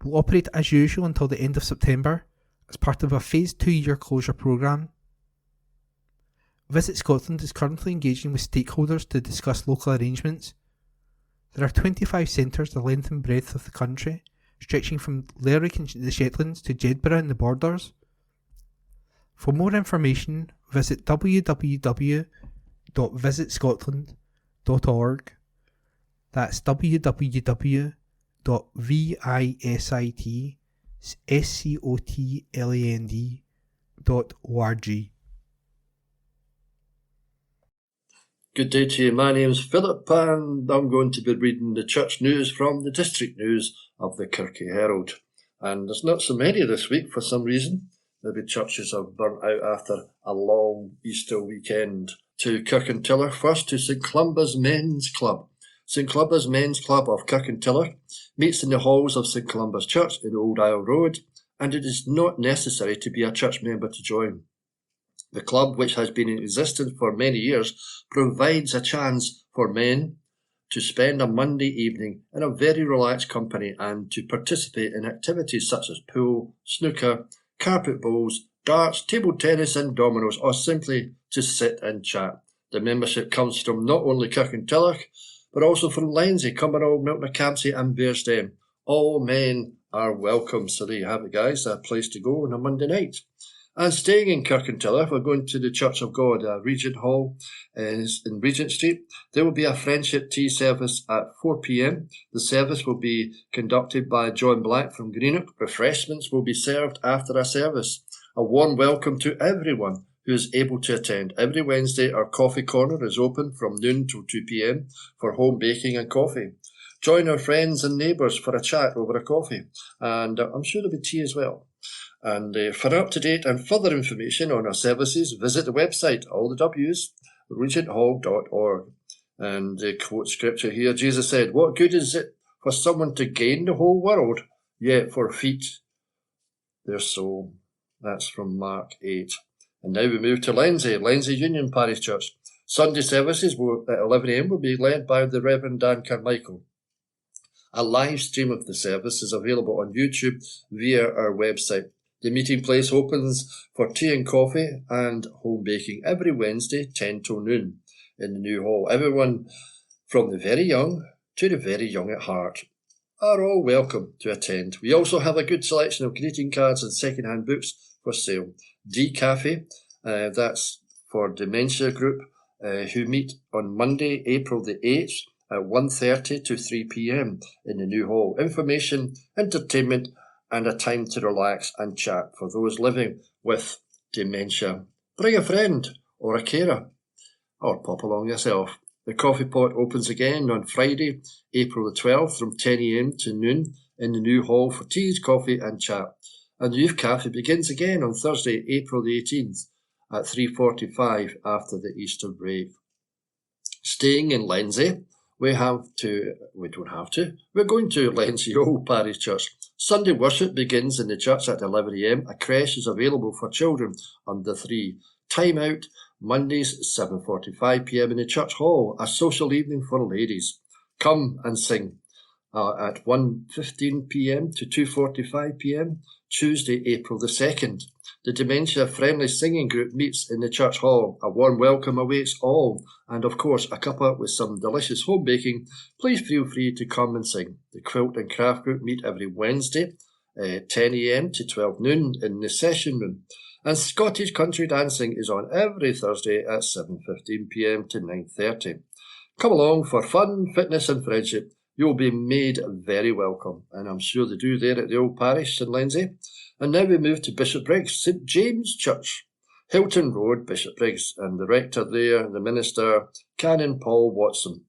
will operate as usual until the end of September as part of a phased 2-year closure programme. Visit Scotland is currently engaging with stakeholders to discuss local arrangements. There are 25 centres the length and breadth of the country, stretching from Lerwick in the Shetlands to Jedburgh in the Borders. For more information, visit www.visitscotland.org.uk. www.visit.org. That's www.visitscotland.org. Good day to you. My name's Philip and I'm going to be reading the church news from the district news of the Kirkintilloch Herald. And there's not so many this week for some reason. Maybe churches have burnt out after a long Easter weekend. To Kirkintilloch first, to St Columba's Men's Club. St Columba's Men's Club of Kirkintilloch meets in the halls of St Columba's Church in Old Isle Road, and it is not necessary to be a church member to join. The club, which has been in existence for many years, provides a chance for men to spend a Monday evening in a very relaxed company and to participate in activities such as pool, snooker, carpet bowls, darts, table tennis and dominoes, or simply to sit and chat. The membership comes from not only Kirkintilloch, but also from Lenzie, Cumbernauld, Milton Campsie and Bearsden. All men are welcome. So there you have it, guys, a place to go on a Monday night. And staying in Kirkintilloch, we're going to the Church of God, Regent Hall is in Regent Street. There will be a friendship tea service at 4 p.m. The service will be conducted by John Black from Greenock. Refreshments will be served after a service. A warm welcome to everyone who is able to attend. Every Wednesday, our coffee corner is open from noon till 2 p.m. for home baking and coffee. Join our friends and neighbours for a chat over a coffee, and I'm sure there'll be tea as well. And for up-to-date and further information on our services, visit the website, all the W's, regenthall.org. And the quote scripture here, Jesus said, "What good is it for someone to gain the whole world, yet forfeit their soul?" That's from Mark 8. And now we move to Lenzie Union Parish Church. Sunday services at 11 a.m. will be led by the Reverend Dan Carmichael. A live stream of the service is available on YouTube via our website. The meeting place opens for tea and coffee and home baking every Wednesday, 10 till noon, in the new hall. Everyone from the very young to the very young at heart are all welcome to attend. We also have a good selection of greeting cards and second-hand books for sale. D Cafe, that's for dementia group, who meet on Monday, April the 8th at 1:30 to 3 p.m. in the new hall. Information, entertainment, and a time to relax and chat for those living with dementia. Bring a friend or a carer, or pop along yourself. The coffee pot opens again on Friday, April the 12th from 10 a.m. to noon in the new hall for teas, coffee and chat. And the youth cafe begins again on Thursday, April the 18th at 3:45 after the Easter break. Staying in Lenzie, we're going to Lenzie Old Parish Church. Sunday worship begins in the church at 11 a.m. A creche is available for children under 3. Time out, Mondays 7:45 p.m. in the church hall. A social evening for ladies. Come and sing at 1:15 p.m. to 2:45 p.m. Tuesday, April the 2nd. The dementia-friendly singing group meets in the church hall. A warm welcome awaits all, and of course a cuppa with some delicious home baking. Please feel free to come and sing. The quilt and craft group meet every Wednesday, 10 a.m. to 12 noon in the session room. And Scottish country dancing is on every Thursday at 7:15 p.m. to 9:30. Come along for fun, fitness and friendship. You'll be made very welcome, and I'm sure they do there at the old parish in Lenzie. And now we move to Bishopbriggs, St James Church, Hilton Road, Bishopbriggs, and the rector there, the minister, Canon Paul Watson.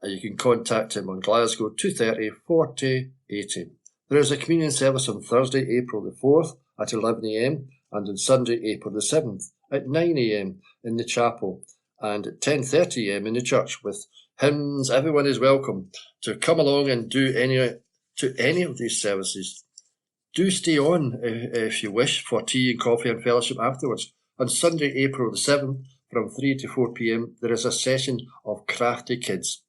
And you can contact him on Glasgow 230 40 80. There is a communion service on Thursday, April the 4th at 11 a.m. and on Sunday, April the 7th at 9 a.m. in the chapel and at 10:30 a.m. in the church with hymns. Everyone is welcome to come along and do any of these services. Do stay on if you wish for tea and coffee and fellowship afterwards. On Sunday, April the 7th, from 3 to 4 p.m, there is a session of crafty kids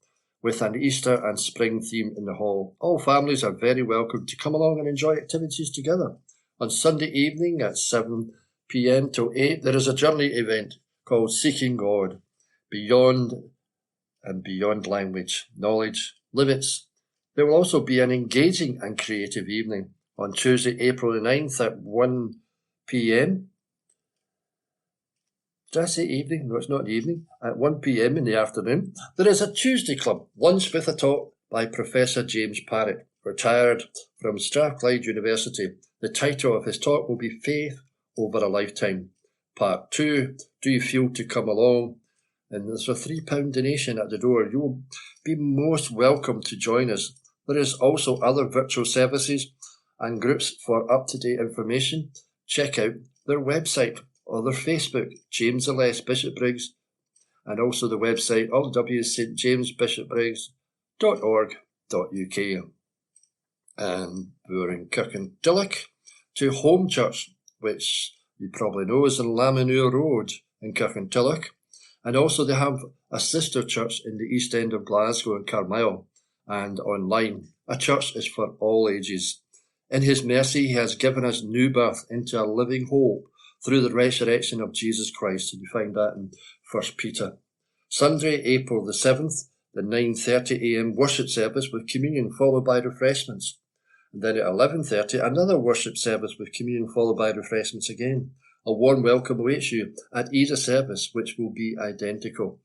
with an Easter and spring theme in the hall. All families are very welcome to come along and enjoy activities together. On Sunday evening at 7 p.m. till 8, there is a journey event called Seeking God, Beyond Language, Knowledge, Limits. There will also be an engaging and creative evening on Tuesday, April the 9th at 1 p.m. did I say evening? No, it's not evening. At 1 p.m. in the afternoon, there is a Tuesday Club, lunch with a talk by Professor James Parrott, retired from Strathclyde University. The title of his talk will be Faith Over a Lifetime. Part 2, do you feel to come along? And there's a £3 donation at the door. You will be most welcome to join us. There is also other virtual services and groups for up-to-date information. Check out their website or their Facebook, James L.S. Bishopbriggs, and also the website allwsjamesbishopbriggs.org.uk. And we're in Kirkintilloch to Home Church, which you probably know is in Lamanure Road in Kirkintilloch. And also they have a sister church in the East End of Glasgow in Carmyle and online. A church is for all ages. In his mercy, he has given us new birth into a living hope through the resurrection of Jesus Christ. And you find that in 1 Peter. Sunday, April the 7th, the 9:30 a.m. worship service with communion followed by refreshments. And then at 11:30, another worship service with communion followed by refreshments again. A warm welcome awaits you at either service, which will be identical.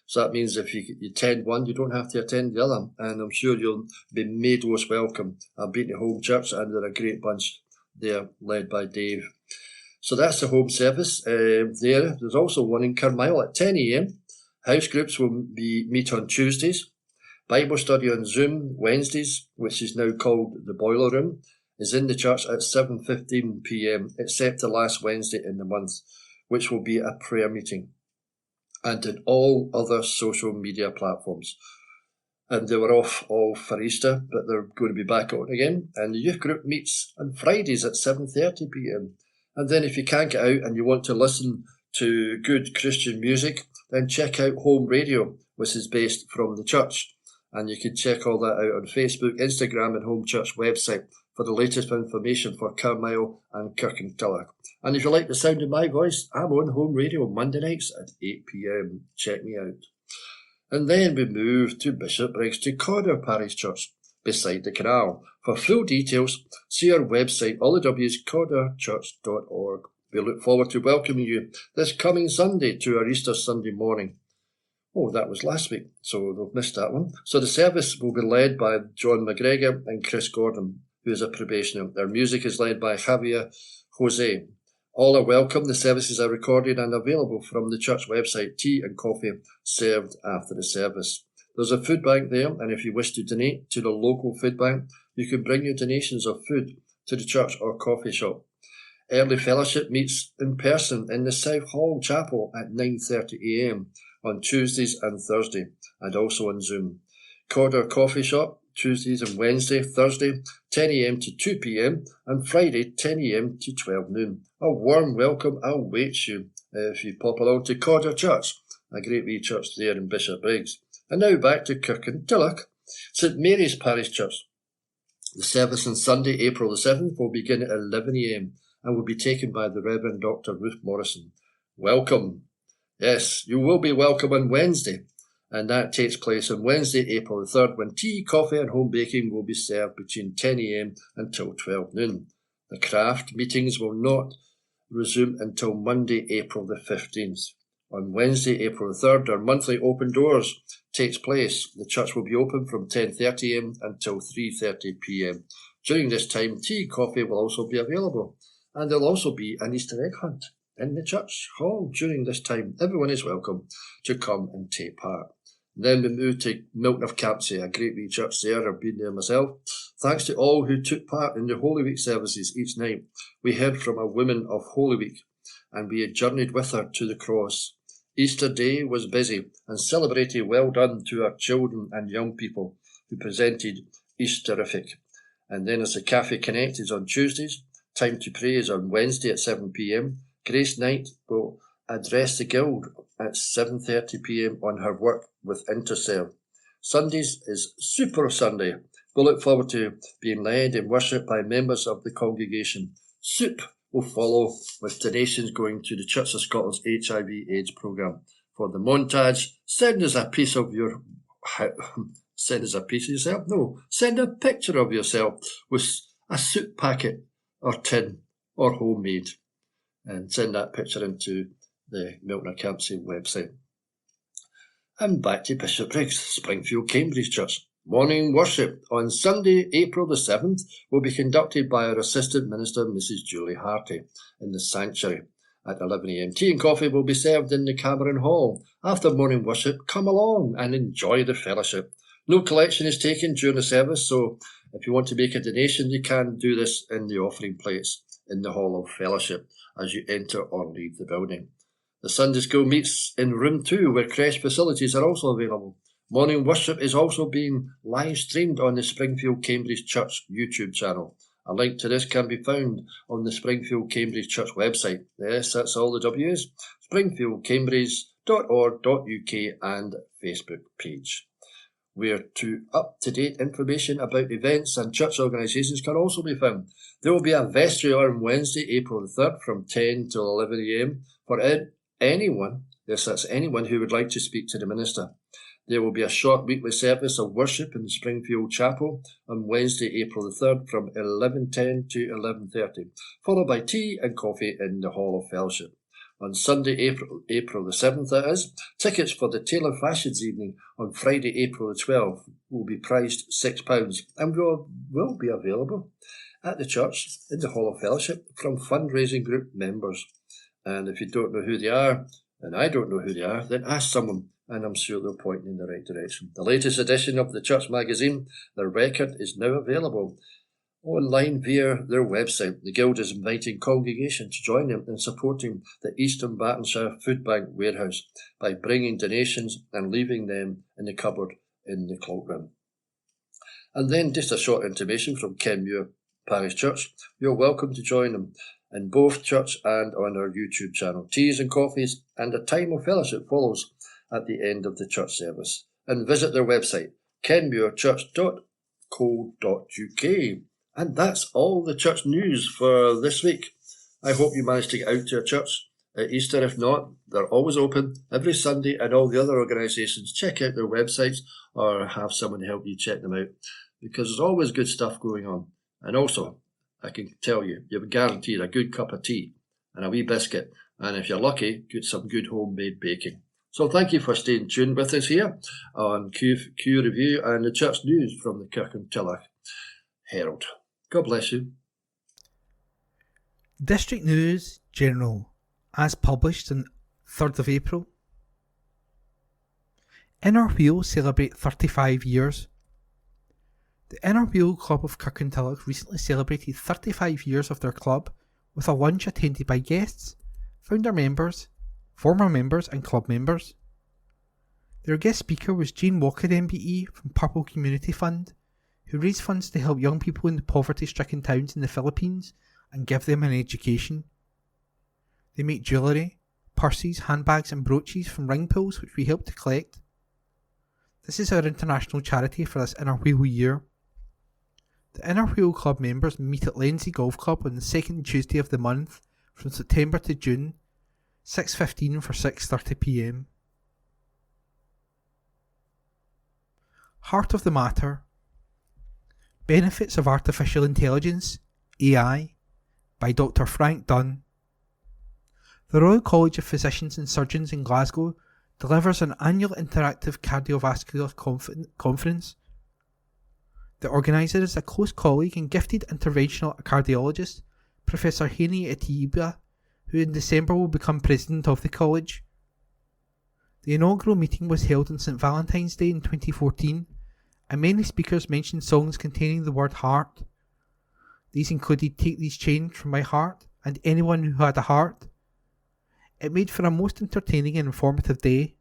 So that means if you attend one, you don't have to attend the other. And I'm sure you'll be made most welcome. I've been to Home Church and they're a great bunch there, led by Dave. So that's the home service there. There's also one in Carmyle at 10 a.m. House groups will meet on Tuesdays. Bible study on Zoom Wednesdays, which is now called the Boiler Room, is in the church at 7:15 p.m, except the last Wednesday in the month, which will be a prayer meeting, and in all other social media platforms. And they were off all for Easter, but they're going to be back on again. And the youth group meets on Fridays at 7:30 p.m. And then if you can't get out and you want to listen to good Christian music, then check out Home Radio, which is based from the church. And you can check all that out on Facebook, Instagram and Home Church website for the latest information for Carmyle and Kirkintilloch. And if you like the sound of my voice, I'm on Home Radio Monday nights at 8 p.m. Check me out. And then we move to Bishopbriggs to Cawdor Parish Church, beside the canal. For full details, see our website, allwscawdorchurch.org. We look forward to welcoming you this coming Sunday to our Easter Sunday morning. Oh, that was last week, so they've missed that one. So the service will be led by John McGregor and Chris Gordon, who is a probationer. Their music is led by Javier Jose. All are welcome. The services are recorded and available from the church website. Tea and coffee served after the service. There's a food bank there, and if you wish to donate to the local food bank, you can bring your donations of food to the church or coffee shop. Early fellowship meets in person in the South Hall Chapel at 9:30 a.m. on Tuesdays and Thursday, and also on Zoom. Cawdor Coffee Shop, Tuesdays and Wednesday, Thursday, 10 a.m. to 2 p.m, and Friday, 10 a.m. to 12 noon. A warm welcome awaits you if you pop along to Cawdor Church, a great wee church there in Bishopbriggs. And now back to Kirkintilloch, St Mary's Parish Church. The service on Sunday, April the 7th, will begin at 11 a.m. and will be taken by the Reverend Dr. Ruth Morrison. Welcome. Yes, you will be welcome on Wednesday, and that takes place on Wednesday, April the 3rd, when tea, coffee and home baking will be served between 10 a.m. until 12 noon. The craft meetings will not resume until Monday, April the 15th. On Wednesday, April the 3rd, our monthly open doors takes place. The church will be open from 10:30 a.m. until 3:30 p.m. During this time, tea and coffee will also be available, and there'll also be an Easter egg hunt in the church hall during this time. Everyone is welcome to come and take part. Then we move to Milton of Campsie, a great wee church there. I've been there myself. Thanks to all who took part in the Holy Week services each night. We heard from a woman of Holy Week, and we had journeyed with her to the cross. Easter Day was busy and celebrated. Well done to our children and young people who presented Easterific. And then as the Cafe Connect is on Tuesdays, Time to Pray is on Wednesday at 7 p.m. Grace Night will address the Guild at 7:30 p.m. on her work with Interserve. Sundays is Super Sunday. We look forward to being led in worship by members of the congregation. Soup will follow with donations going to the Church of Scotland's HIV/AIDS programme. For the montage, send us a piece of your... Send us a piece of yourself? No, send a picture of yourself with a soup packet or tin or homemade, and send that picture into the Milton Campsie website. And back to Bishopbriggs, Springfield Cambridge Church. Morning worship on Sunday, April the 7th, will be conducted by our Assistant Minister, Mrs. Julie Harty, in the sanctuary. At 11 a.m, tea and coffee will be served in the Cameron Hall. After morning worship, come along and enjoy the fellowship. No collection is taken during the service, so if you want to make a donation, you can do this in the offering plates in the Hall of Fellowship as you enter or leave the building. The Sunday school meets in room 2, where creche facilities are also available. Morning worship is also being live streamed on the Springfield Cambridge Church YouTube channel. A link to this can be found on the Springfield Cambridge Church website. Yes, that's all the W's. springfieldcambridge.org.uk and Facebook page. Where up-to-date information about events and church organisations can also be found. There will be a vestry on Wednesday, April the 3rd from 10 to 11 a.m. for anyone, yes, that's anyone who would like to speak to the minister. There will be a short weekly service of worship in the Springfield Chapel on Wednesday, April the 3rd from 11:10 to 11:30, followed by tea and coffee in the Hall of Fellowship. On Sunday, April the 7th, that is, tickets for the Taylor Fashions evening on Friday, April the 12th will be priced £6 and will be available at the church in the Hall of Fellowship from fundraising group members. And if you don't know who they are, and I don't know who they are, then ask someone, and I'm sure they'll point you in the right direction. The latest edition of the church magazine, The Record, is now available online via their website. The Guild is inviting congregations to join them in supporting the Eastern Bartonshire Food Bank warehouse by bringing donations and leaving them in the cupboard in the cloakroom. And then just a short intimation from Kenmure Parish Church. You're welcome to join them in both church and on our YouTube channel. Teas and coffees and a time of fellowship follows at the end of the church service. And visit their website, kenmurechurch.co.uk. And that's all the church news for this week. I hope you managed to get out to a church at Easter. If not, they're always open every Sunday, and all the other organisations, check out their websites or have someone help you check them out, because there's always good stuff going on. And also, I can tell you, you're guaranteed a good cup of tea and a wee biscuit, and if you're lucky, get some good homemade baking. So thank you for staying tuned with us here on Q Review and the church news from the Kirkintilloch Herald. God bless you. District News General, as published on 3rd of April. Inner Wheel celebrate 35 years. The Inner Wheel Club of Kirkintilloch recently celebrated 35 years of their club with a lunch attended by guests, founder members, former members and club members. Their guest speaker was Jane Walker MBE from Purple Community Fund, who raised funds to help young people in the poverty-stricken towns in the Philippines and give them an education. They make jewellery, purses, handbags and brooches from ring pulls which we help to collect. This is our international charity for this Inner Wheel year. The Inner Wheel Club members meet at Lenzie Golf Club on the second Tuesday of the month from September to June, 6:15 for 6:30 p.m. Heart of the Matter. Benefits of Artificial Intelligence, AI, by Dr. Frank Dunn. The Royal College of Physicians and Surgeons in Glasgow delivers an annual interactive cardiovascular conference. The organiser is a close colleague and gifted interventional cardiologist, Professor Haney Atiba, who in December will become president of the college. The inaugural meeting was held on St Valentine's Day in 2014, and many speakers mentioned songs containing the word heart. These included Take These Chains from My Heart and Anyone Who Had a Heart. It made for a most entertaining and informative day.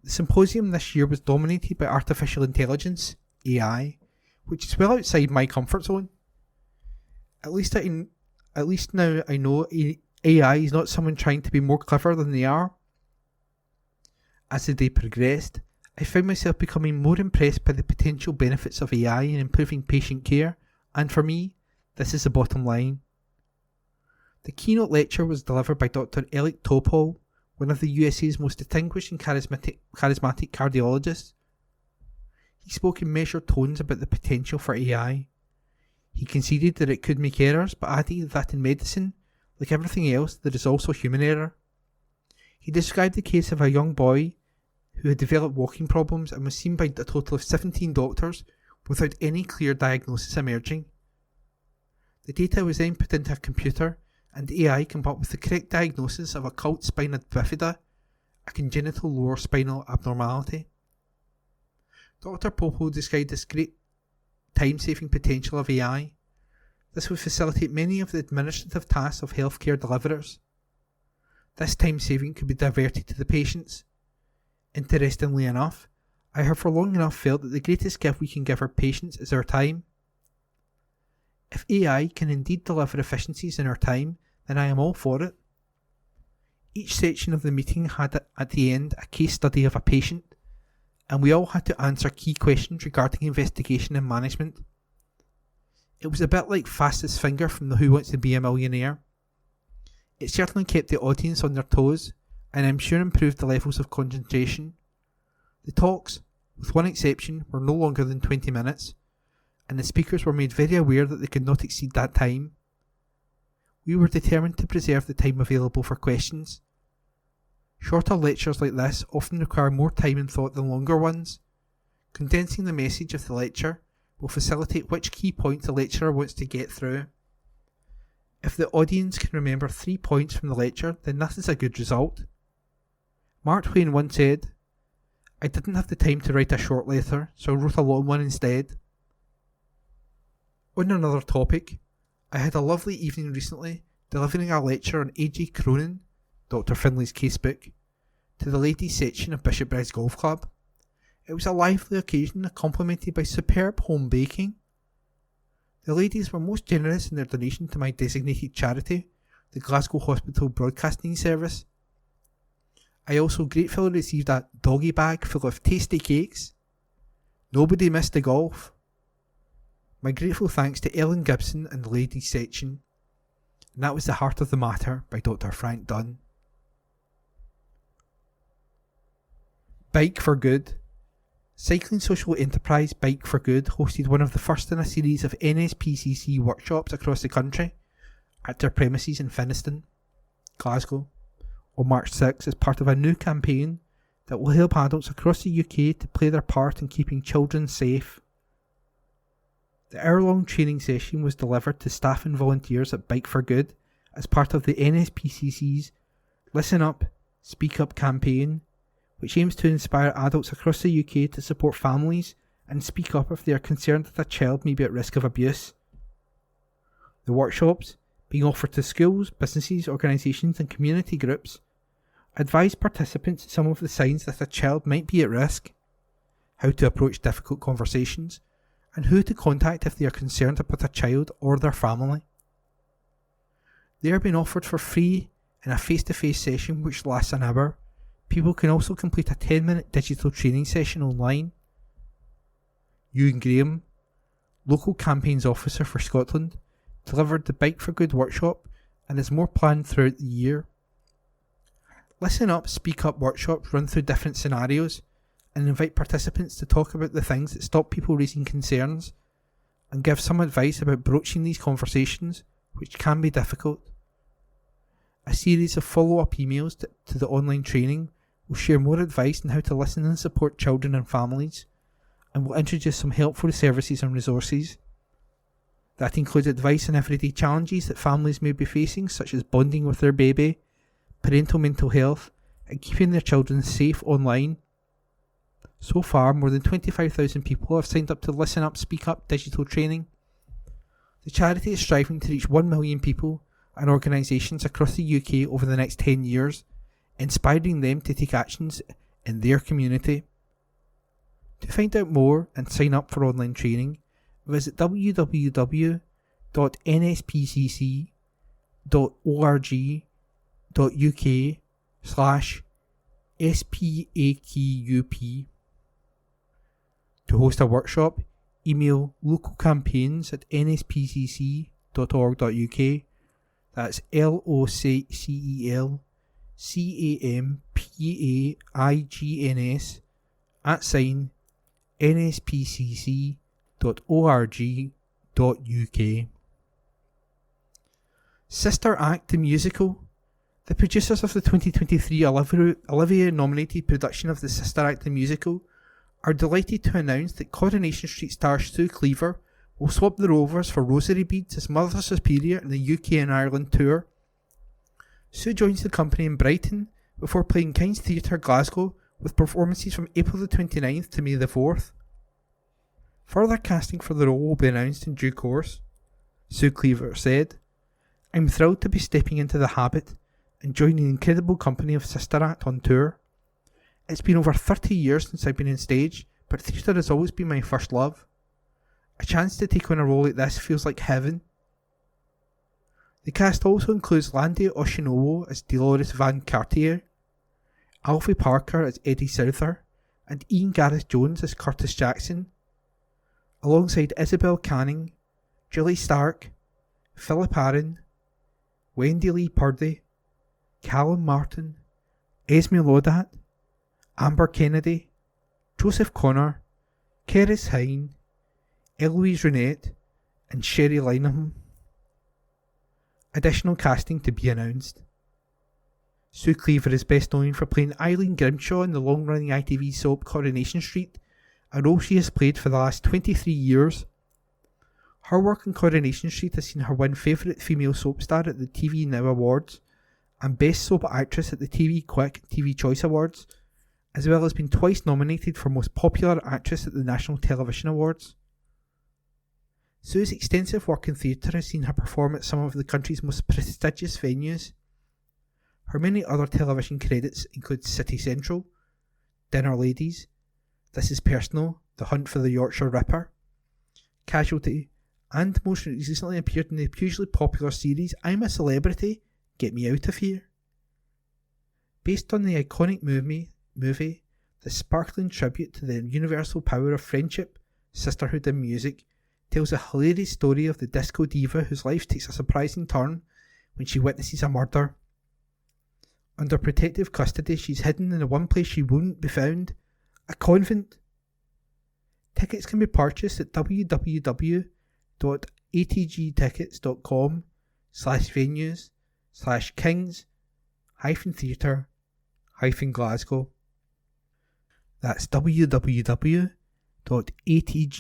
The symposium this year was dominated by artificial intelligence, AI, which is well outside my comfort zone. At least now I know AI is not someone trying to be more clever than they are. As the day progressed, I found myself becoming more impressed by the potential benefits of AI in improving patient care, and for me, this is the bottom line. The keynote lecture was delivered by Dr. Elliot Topol, one of the USA's most distinguished and charismatic cardiologists. He spoke in measured tones about the potential for AI. He conceded that it could make errors, but added that in medicine, like everything else, there is also human error. He described the case of a young boy who had developed walking problems and was seen by a total of 17 doctors without any clear diagnosis emerging. The data was then put into a computer and AI came up with the correct diagnosis of occult spina bifida, a congenital lower spinal abnormality. Dr. Popo described this great time-saving potential of AI. This would facilitate many of the administrative tasks of healthcare deliverers. This time saving could be diverted to the patients. Interestingly enough, I have for long enough felt that the greatest gift we can give our patients is our time. If AI can indeed deliver efficiencies in our time, then I am all for it. Each section of the meeting had at the end a case study of a patient, and we all had to answer key questions regarding investigation and management. It was a bit like Fastest Finger from the Who Wants to Be a Millionaire. It certainly kept the audience on their toes, and I'm sure improved the levels of concentration. The talks, with one exception, were no longer than 20 minutes, and the speakers were made very aware that they could not exceed that time. We were determined to preserve the time available for questions. Shorter lectures like this often require more time and thought than longer ones. Condensing the message of the lecture will facilitate which key points the lecturer wants to get through. If the audience can remember 3 points from the lecture, then that is a good result. Mark Twain once said, "I didn't have the time to write a short letter, so I wrote a long one instead." On another topic, I had a lovely evening recently delivering a lecture on A.J. Cronin, Dr. Finlay's casebook, to the ladies section of Bishopbriggs Golf Club. It was a lively occasion complemented by superb home baking. The ladies were most generous in their donation to my designated charity, the Glasgow Hospital Broadcasting Service. I also gratefully received a doggy bag full of tasty cakes. Nobody missed the golf. My grateful thanks to Ellen Gibson and the ladies section. And that was The Heart of the Matter by Dr. Frank Dunn. Bike for Good. Cycling social enterprise Bike for Good hosted one of the first in a series of NSPCC workshops across the country at their premises in Finnieston, Glasgow, on March 6 as part of a new campaign that will help adults across the UK to play their part in keeping children safe. The hour-long training session was delivered to staff and volunteers at Bike for Good as part of the NSPCC's Listen Up, Speak Up campaign, which aims to inspire adults across the UK to support families and speak up if they are concerned that a child may be at risk of abuse. The workshops, being offered to schools, businesses, organisations and community groups, advise participants some of the signs that a child might be at risk, how to approach difficult conversations, and who to contact if they are concerned about a child or their family. They are being offered for free in a face-to-face session which lasts an hour. People can also complete a 10-minute digital training session online. Ewan Graham, local campaigns officer for Scotland, delivered the Bike for Good workshop and there's more planned throughout the year. Listen Up, Speak Up workshops run through different scenarios and invite participants to talk about the things that stop people raising concerns and give some advice about broaching these conversations, which can be difficult. A series of follow-up emails to the online training will share more advice on how to listen and support children and families, and will introduce some helpful services and resources. That includes advice on everyday challenges that families may be facing, such as bonding with their baby, parental mental health, and keeping their children safe online. So far, more than 25,000 people have signed up to Listen Up, Speak Up digital training. The charity is striving to reach 1 million people and organisations across the UK over the next 10 years, inspiring them to take actions in their community. To find out more and sign up for online training, visit www.nspcc.org.uk/SPAQUP. To host a workshop, email localcampaigns@nspcc.org.uk. That's LOCCELCAMPAIGNS@nspcc.org.uk. Sister Act the Musical. The producers of the 2023 Olivia-nominated production of the Sister Act the musical are delighted to announce that Coronation Street star Sue Cleaver will swap the Rovers for Rosary Beads as Mother Superior in the UK and Ireland tour. Sue joins the company in Brighton before playing King's Theatre Glasgow with performances from April the 29th to May the 4th. Further casting for the role will be announced in due course. Sue Cleaver said, "I'm thrilled to be stepping into the habit and joining the incredible company of Sister Act on tour. It's been over 30 years since I've been on stage, but theatre has always been my first love. A chance to take on a role like this feels like heaven." The cast also includes Landy Oshinowo as Dolores Van Cartier, Alfie Parker as Eddie Souther, and Ian Gareth Jones as Curtis Jackson, alongside Isabel Canning, Julie Stark, Philip Aaron, Wendy Lee Purdy, Callum Martin, Esme Lodat, Amber Kennedy, Joseph Connor, Keris Hine, Eloise Renette, and Sherry Linehan. Additional casting to be announced. Sue Cleaver is best known for playing Eileen Grimshaw in the long-running ITV soap Coronation Street, a role she has played for the last 23 years. Her work in Coronation Street has seen her win Favourite Female Soap Star at the TV Now Awards and Best Soap Actress at the TV Quick and TV Choice Awards, as well as being twice nominated for Most Popular Actress at the National Television Awards. Sue's extensive work in theatre has seen her perform at some of the country's most prestigious venues. Her many other television credits include City Central, Dinner Ladies, This Is Personal, The Hunt for the Yorkshire Ripper, Casualty, and most recently appeared in the hugely popular series I'm a Celebrity, Get Me Out of Here. Based on the iconic movie, the sparkling tribute to the universal power of friendship, sisterhood and music tells a hilarious story of the disco diva whose life takes a surprising turn when she witnesses a murder. Under protective custody, she's hidden in the one place she wouldn't be found, a convent. Tickets can be purchased at www.atgtickets.com/venues/kings-theatre-glasgow. That's www.atgtickets.com/venues/kings-theatre-glasgow.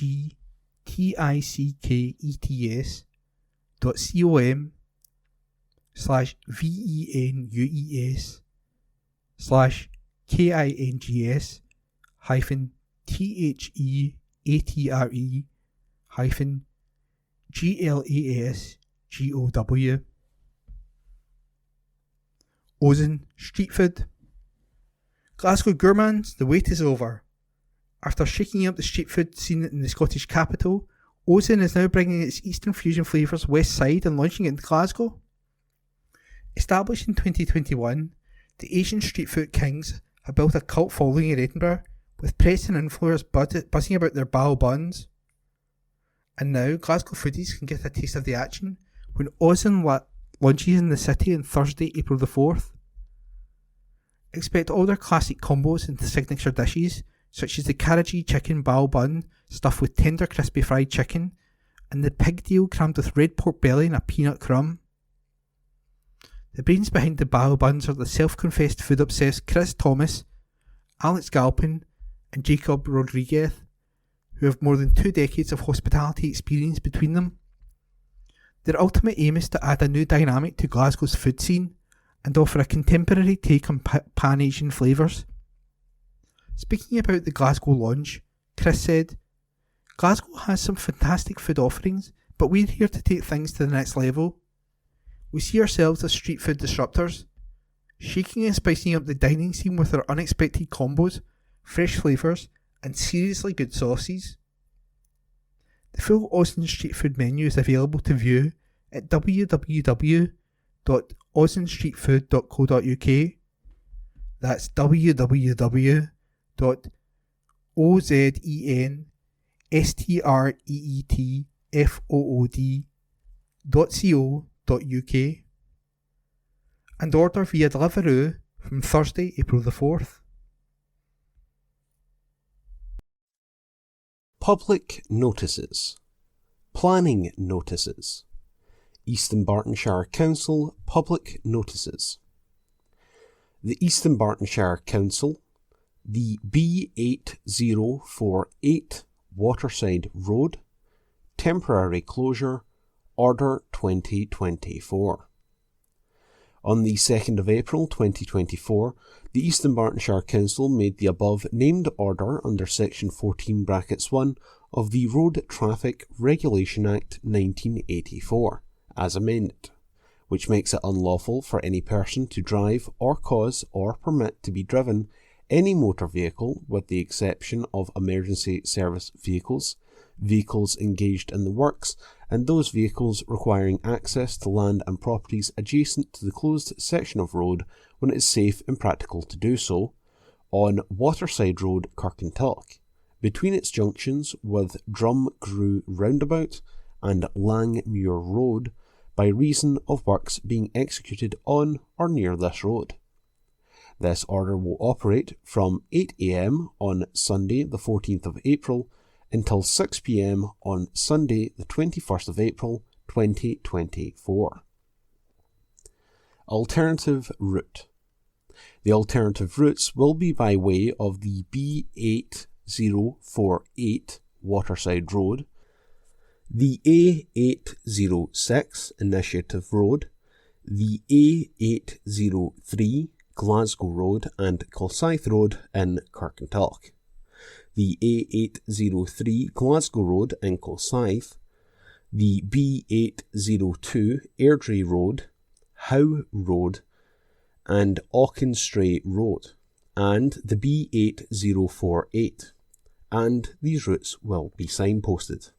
Ozen Street Food. Glasgow gourmands, the wait is over. After shaking up the street food scene in the Scottish capital, Ozen is now bringing its Eastern fusion flavours west side and launching it in Glasgow. Established in 2021, the Asian street food kings have built a cult following in Edinburgh, with press and influencers buzzing about their bao buns. And now Glasgow foodies can get a taste of the action when Ozen launches in the city on Thursday, April the 4th. Expect all their classic combos into signature dishes, such as the Karaji chicken bao bun stuffed with tender crispy fried chicken, and the pig deal crammed with red pork belly and a peanut crumb. The brains behind the bao buns are the self-confessed food-obsessed Chris Thomas, Alex Galpin, and Jacob Rodriguez, who have more than 2 decades of hospitality experience between them. Their ultimate aim is to add a new dynamic to Glasgow's food scene and offer a contemporary take on Pan-Asian flavours. Speaking about the Glasgow launch, Chris said, "Glasgow has some fantastic food offerings, but we're here to take things to the next level. We see ourselves as street food disruptors, shaking and spicing up the dining scene with our unexpected combos, fresh flavours, and seriously good sauces." The full Ozen street food menu is available to view at www.ozenstreetfood.co.uk. That's www.ozenstreetfood.co.uk and order via Deliveroo from Thursday, April the 4th. Public notices. Planning notices. East Dunbartonshire Council public notices. the Eastern Bartonshire Council, the B8048 Waterside Road, temporary closure, Order 2024. On the 2nd of April 2024, the Eastern Bartonshire Council made the above named order under Section 14(1) of the Road Traffic Regulation Act 1984, as amended, which makes it unlawful for any person to drive or cause or permit to be driven any motor vehicle with the exception of emergency service vehicles, vehicles engaged in the works, and those vehicles requiring access to land and properties adjacent to the closed section of road when it is safe and practical to do so, on Waterside Road, Kirkintilloch, between its junctions with Drumgrew Roundabout and Langmuir Road, by reason of works being executed on or near this road. This order will operate from 8 a.m. on Sunday the 14th of April until 6 p.m. on Sunday the 21st of April 2024. Alternative route. The alternative routes will be by way of the B8048 Waterside Road, the A806 Initiative Road, the A803 Glasgow Road and Kilsyth Road in Kirkintilloch, the A803 Glasgow Road in Kilsyth, the B802 Airdrie Road, Howe Road and Auchenstray Road, and the B8048, and these routes will be signposted.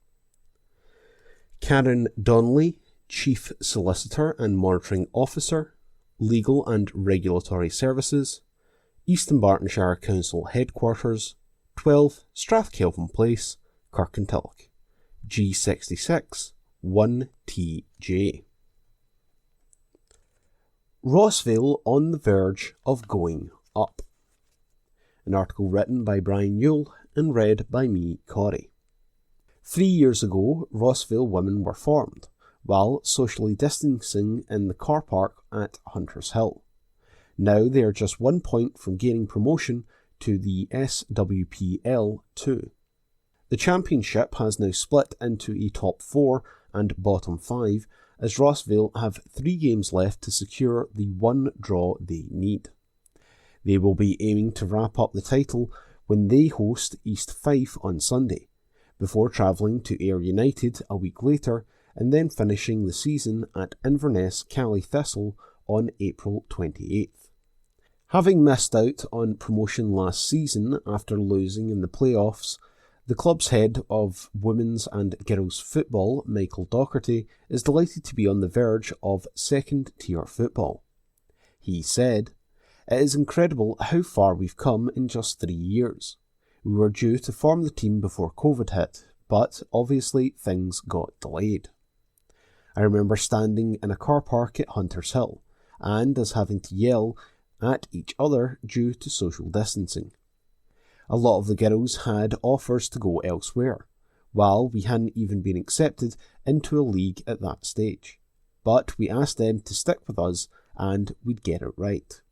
Karen Donnelly, Chief Solicitor and Monitoring Officer, Legal and Regulatory Services, Eastern Bartonshire Council Headquarters, 12 Strathkelvin Place, Kirkintilloch, G66 1TJ. Rossvale on the verge of going up. An article written by Brian Yule and read by me, Corey. 3 years ago, Rossvale women were formed, while socially distancing in the car park at Hunters Hill. Now they are just 1 point from gaining promotion to the SWPL2. The championship has now split into a top 4 and bottom 5, as Rossvale have 3 games left to secure the 1 draw they need. They will be aiming to wrap up the title when they host East Fife on Sunday, before travelling to Ayr United a week later and then finishing the season at Inverness Cally Thistle on April 28th. Having missed out on promotion last season after losing in the playoffs, the club's head of women's and girls' football, Michael Docherty, is delighted to be on the verge of second-tier football. He said, "It is incredible how far we've come in just 3 years. We were due to form the team before COVID hit, but obviously things got delayed. I remember standing in a car park at Hunters Hill, and us having to yell at each other due to social distancing. A lot of the girls had offers to go elsewhere, while we hadn't even been accepted into a league at that stage. But we asked them to stick with us and we'd get it right.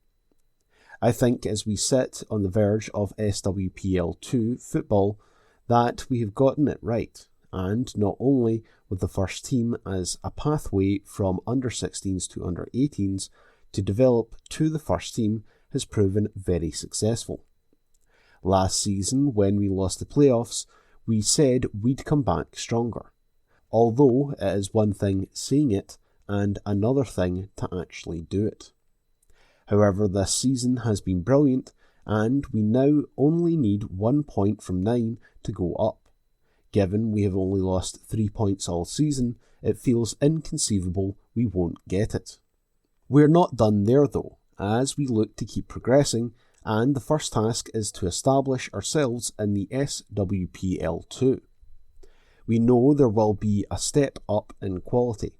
I think as we sit on the verge of SWPL2 football that we have gotten it right, and not only with the first team as a pathway from under-16s to under-18s to develop to the first team has proven very successful. Last season, when we lost the playoffs, we said we'd come back stronger, although it is one thing saying it and another thing to actually do it. However, this season has been brilliant, and we now only need 1 point from 9 to go up. Given we have only lost 3 points all season, it feels inconceivable we won't get it. We're not done there though, as we look to keep progressing, and the first task is to establish ourselves in the SWPL2. We know there will be a step up in quality,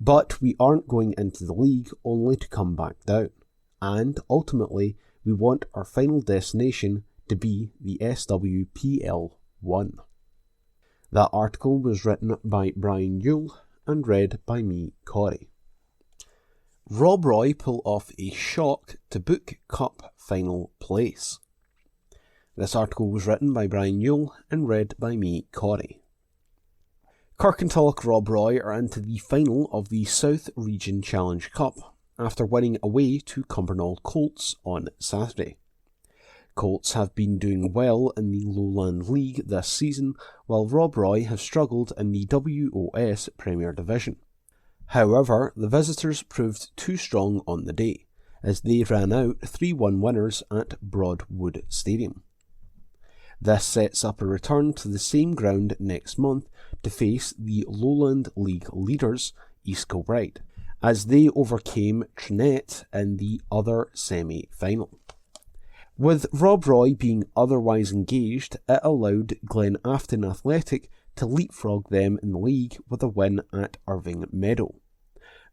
but we aren't going into the league only to come back down, and ultimately we want our final destination to be the SWPL1. That article was written by Brian Yule and read by me, Corey. Rob Roy pull off a shock to book Cup final place. This article was written by Brian Newell and read by me, Corey. Kirkintilloch Rob Roy are into the final of the South Region Challenge Cup after winning away to Cumbernauld Colts on Saturday. Colts have been doing well in the Lowland League this season, while Rob Roy have struggled in the WOS Premier Division. However, the visitors proved too strong on the day, as they ran out 3-1 winners at Broadwood Stadium. This sets up a return to the same ground next month to face the Lowland League leaders, East Kilbride, as they overcame Trinette in the other semi-final. With Rob Roy being otherwise engaged, it allowed Glen Afton Athletic to leapfrog them in the league with a win at Irving Meadow.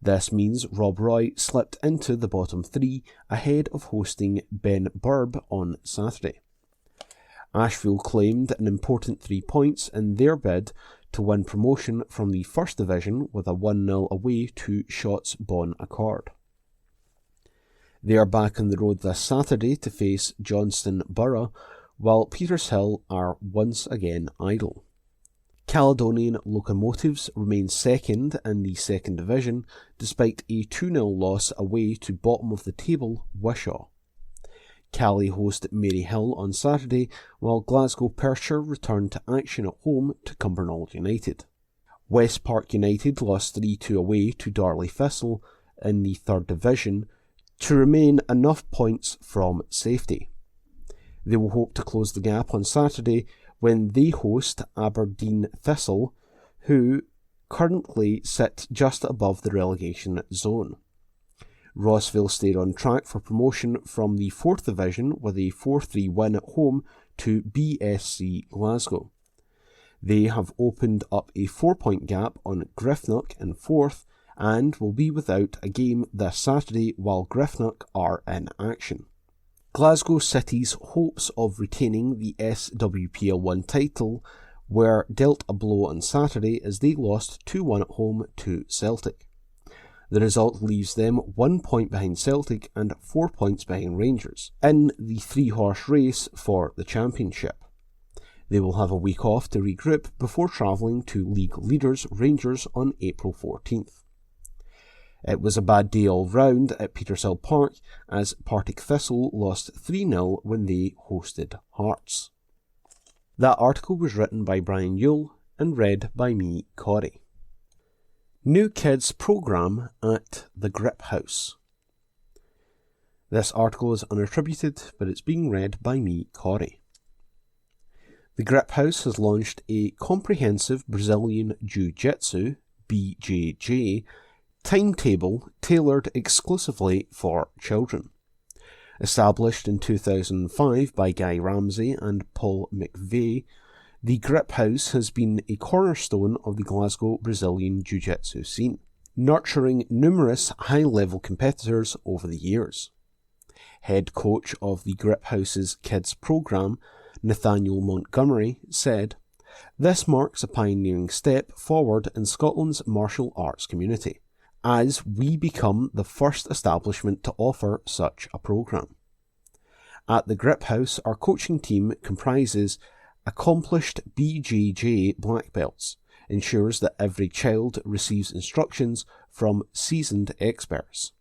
This means Rob Roy slipped into the bottom three ahead of hosting Ben Burb on Saturday. Asheville claimed an important 3 points in their bid to win promotion from the First Division with a 1-0 away to Shotts Bon Accord. They are back on the road this Saturday to face Johnston Borough, while Petershill are once again idle. Caledonian Locomotives remain second in the Second Division despite a 2-0 loss away to bottom of the table Wishaw. Cally host Maryhill on Saturday, while Glasgow Perthshire return to action at home to Cumbernauld United. West Park United lost 3-2 away to Darley Thistle in the Third Division to remain enough points from safety. They will hope to close the gap on Saturday when they host Aberdeen Thistle, who currently sit just above the relegation zone. Rossville stayed on track for promotion from the 4th Division with a 4-3 win at home to BSC Glasgow. They have opened up a 4-point gap on Griffnock in 4th and will be without a game this Saturday while Griffnock are in action. Glasgow City's hopes of retaining the SWPL 1 title were dealt a blow on Saturday as they lost 2-1 at home to Celtic. The result leaves them 1 point behind Celtic and 4 points behind Rangers in the 3-horse race for the championship. They will have a week off to regroup before travelling to league leaders Rangers on April 14th. It was a bad day all round at Petershill Park as Partick Thistle lost 3-0 when they hosted Hearts. That article was written by Brian Newell and read by me, Corey. New Kids Programme at the Grip House. This article is unattributed, but it's being read by me, Corey. The Grip House has launched a comprehensive Brazilian Jiu-Jitsu, BJJ, timetable tailored exclusively for children. Established in 2005 by Guy Ramsey and Paul McVeigh, the Grip House has been a cornerstone of the Glasgow Brazilian Jiu-Jitsu scene, nurturing numerous high-level competitors over the years. Head coach of the Grip House's kids programme, Nathaniel Montgomery, said, "This marks a pioneering step forward in Scotland's martial arts community, as we become the first establishment to offer such a programme. At the Grip House, our coaching team comprises accomplished BJJ black belts, ensures that every child receives instructions from seasoned experts.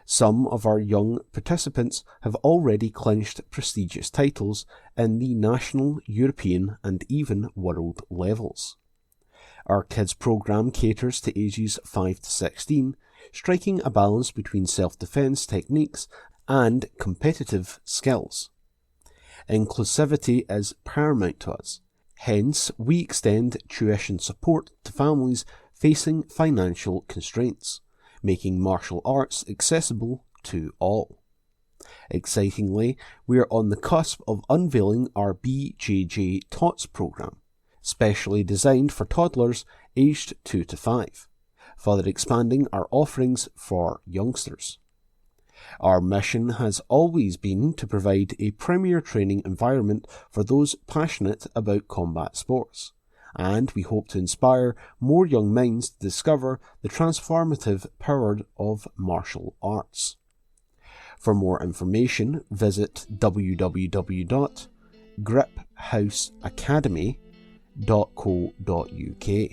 Some of our young participants have already clinched prestigious titles in the national, European and even world levels. Our kids programme caters to ages 5 to 16, striking a balance between self-defence techniques and competitive skills. Inclusivity is paramount to us. Hence, we extend tuition support to families facing financial constraints, making martial arts accessible to all. Excitingly, we are on the cusp of unveiling our BJJ Tots programme, specially designed for toddlers aged 2 to 5, further expanding our offerings for youngsters. Our mission has always been to provide a premier training environment for those passionate about combat sports, and we hope to inspire more young minds to discover the transformative power of martial arts. For more information, visit www.griphouseacademy.co.uk.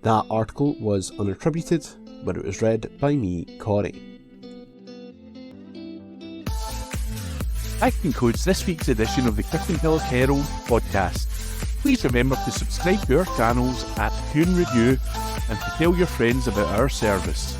That article was unattributed, but it was read by me, Corey. That concludes this week's edition of the Kirkintilloch Herald podcast. Please remember to subscribe to our channels at Tune Review and to tell your friends about our service.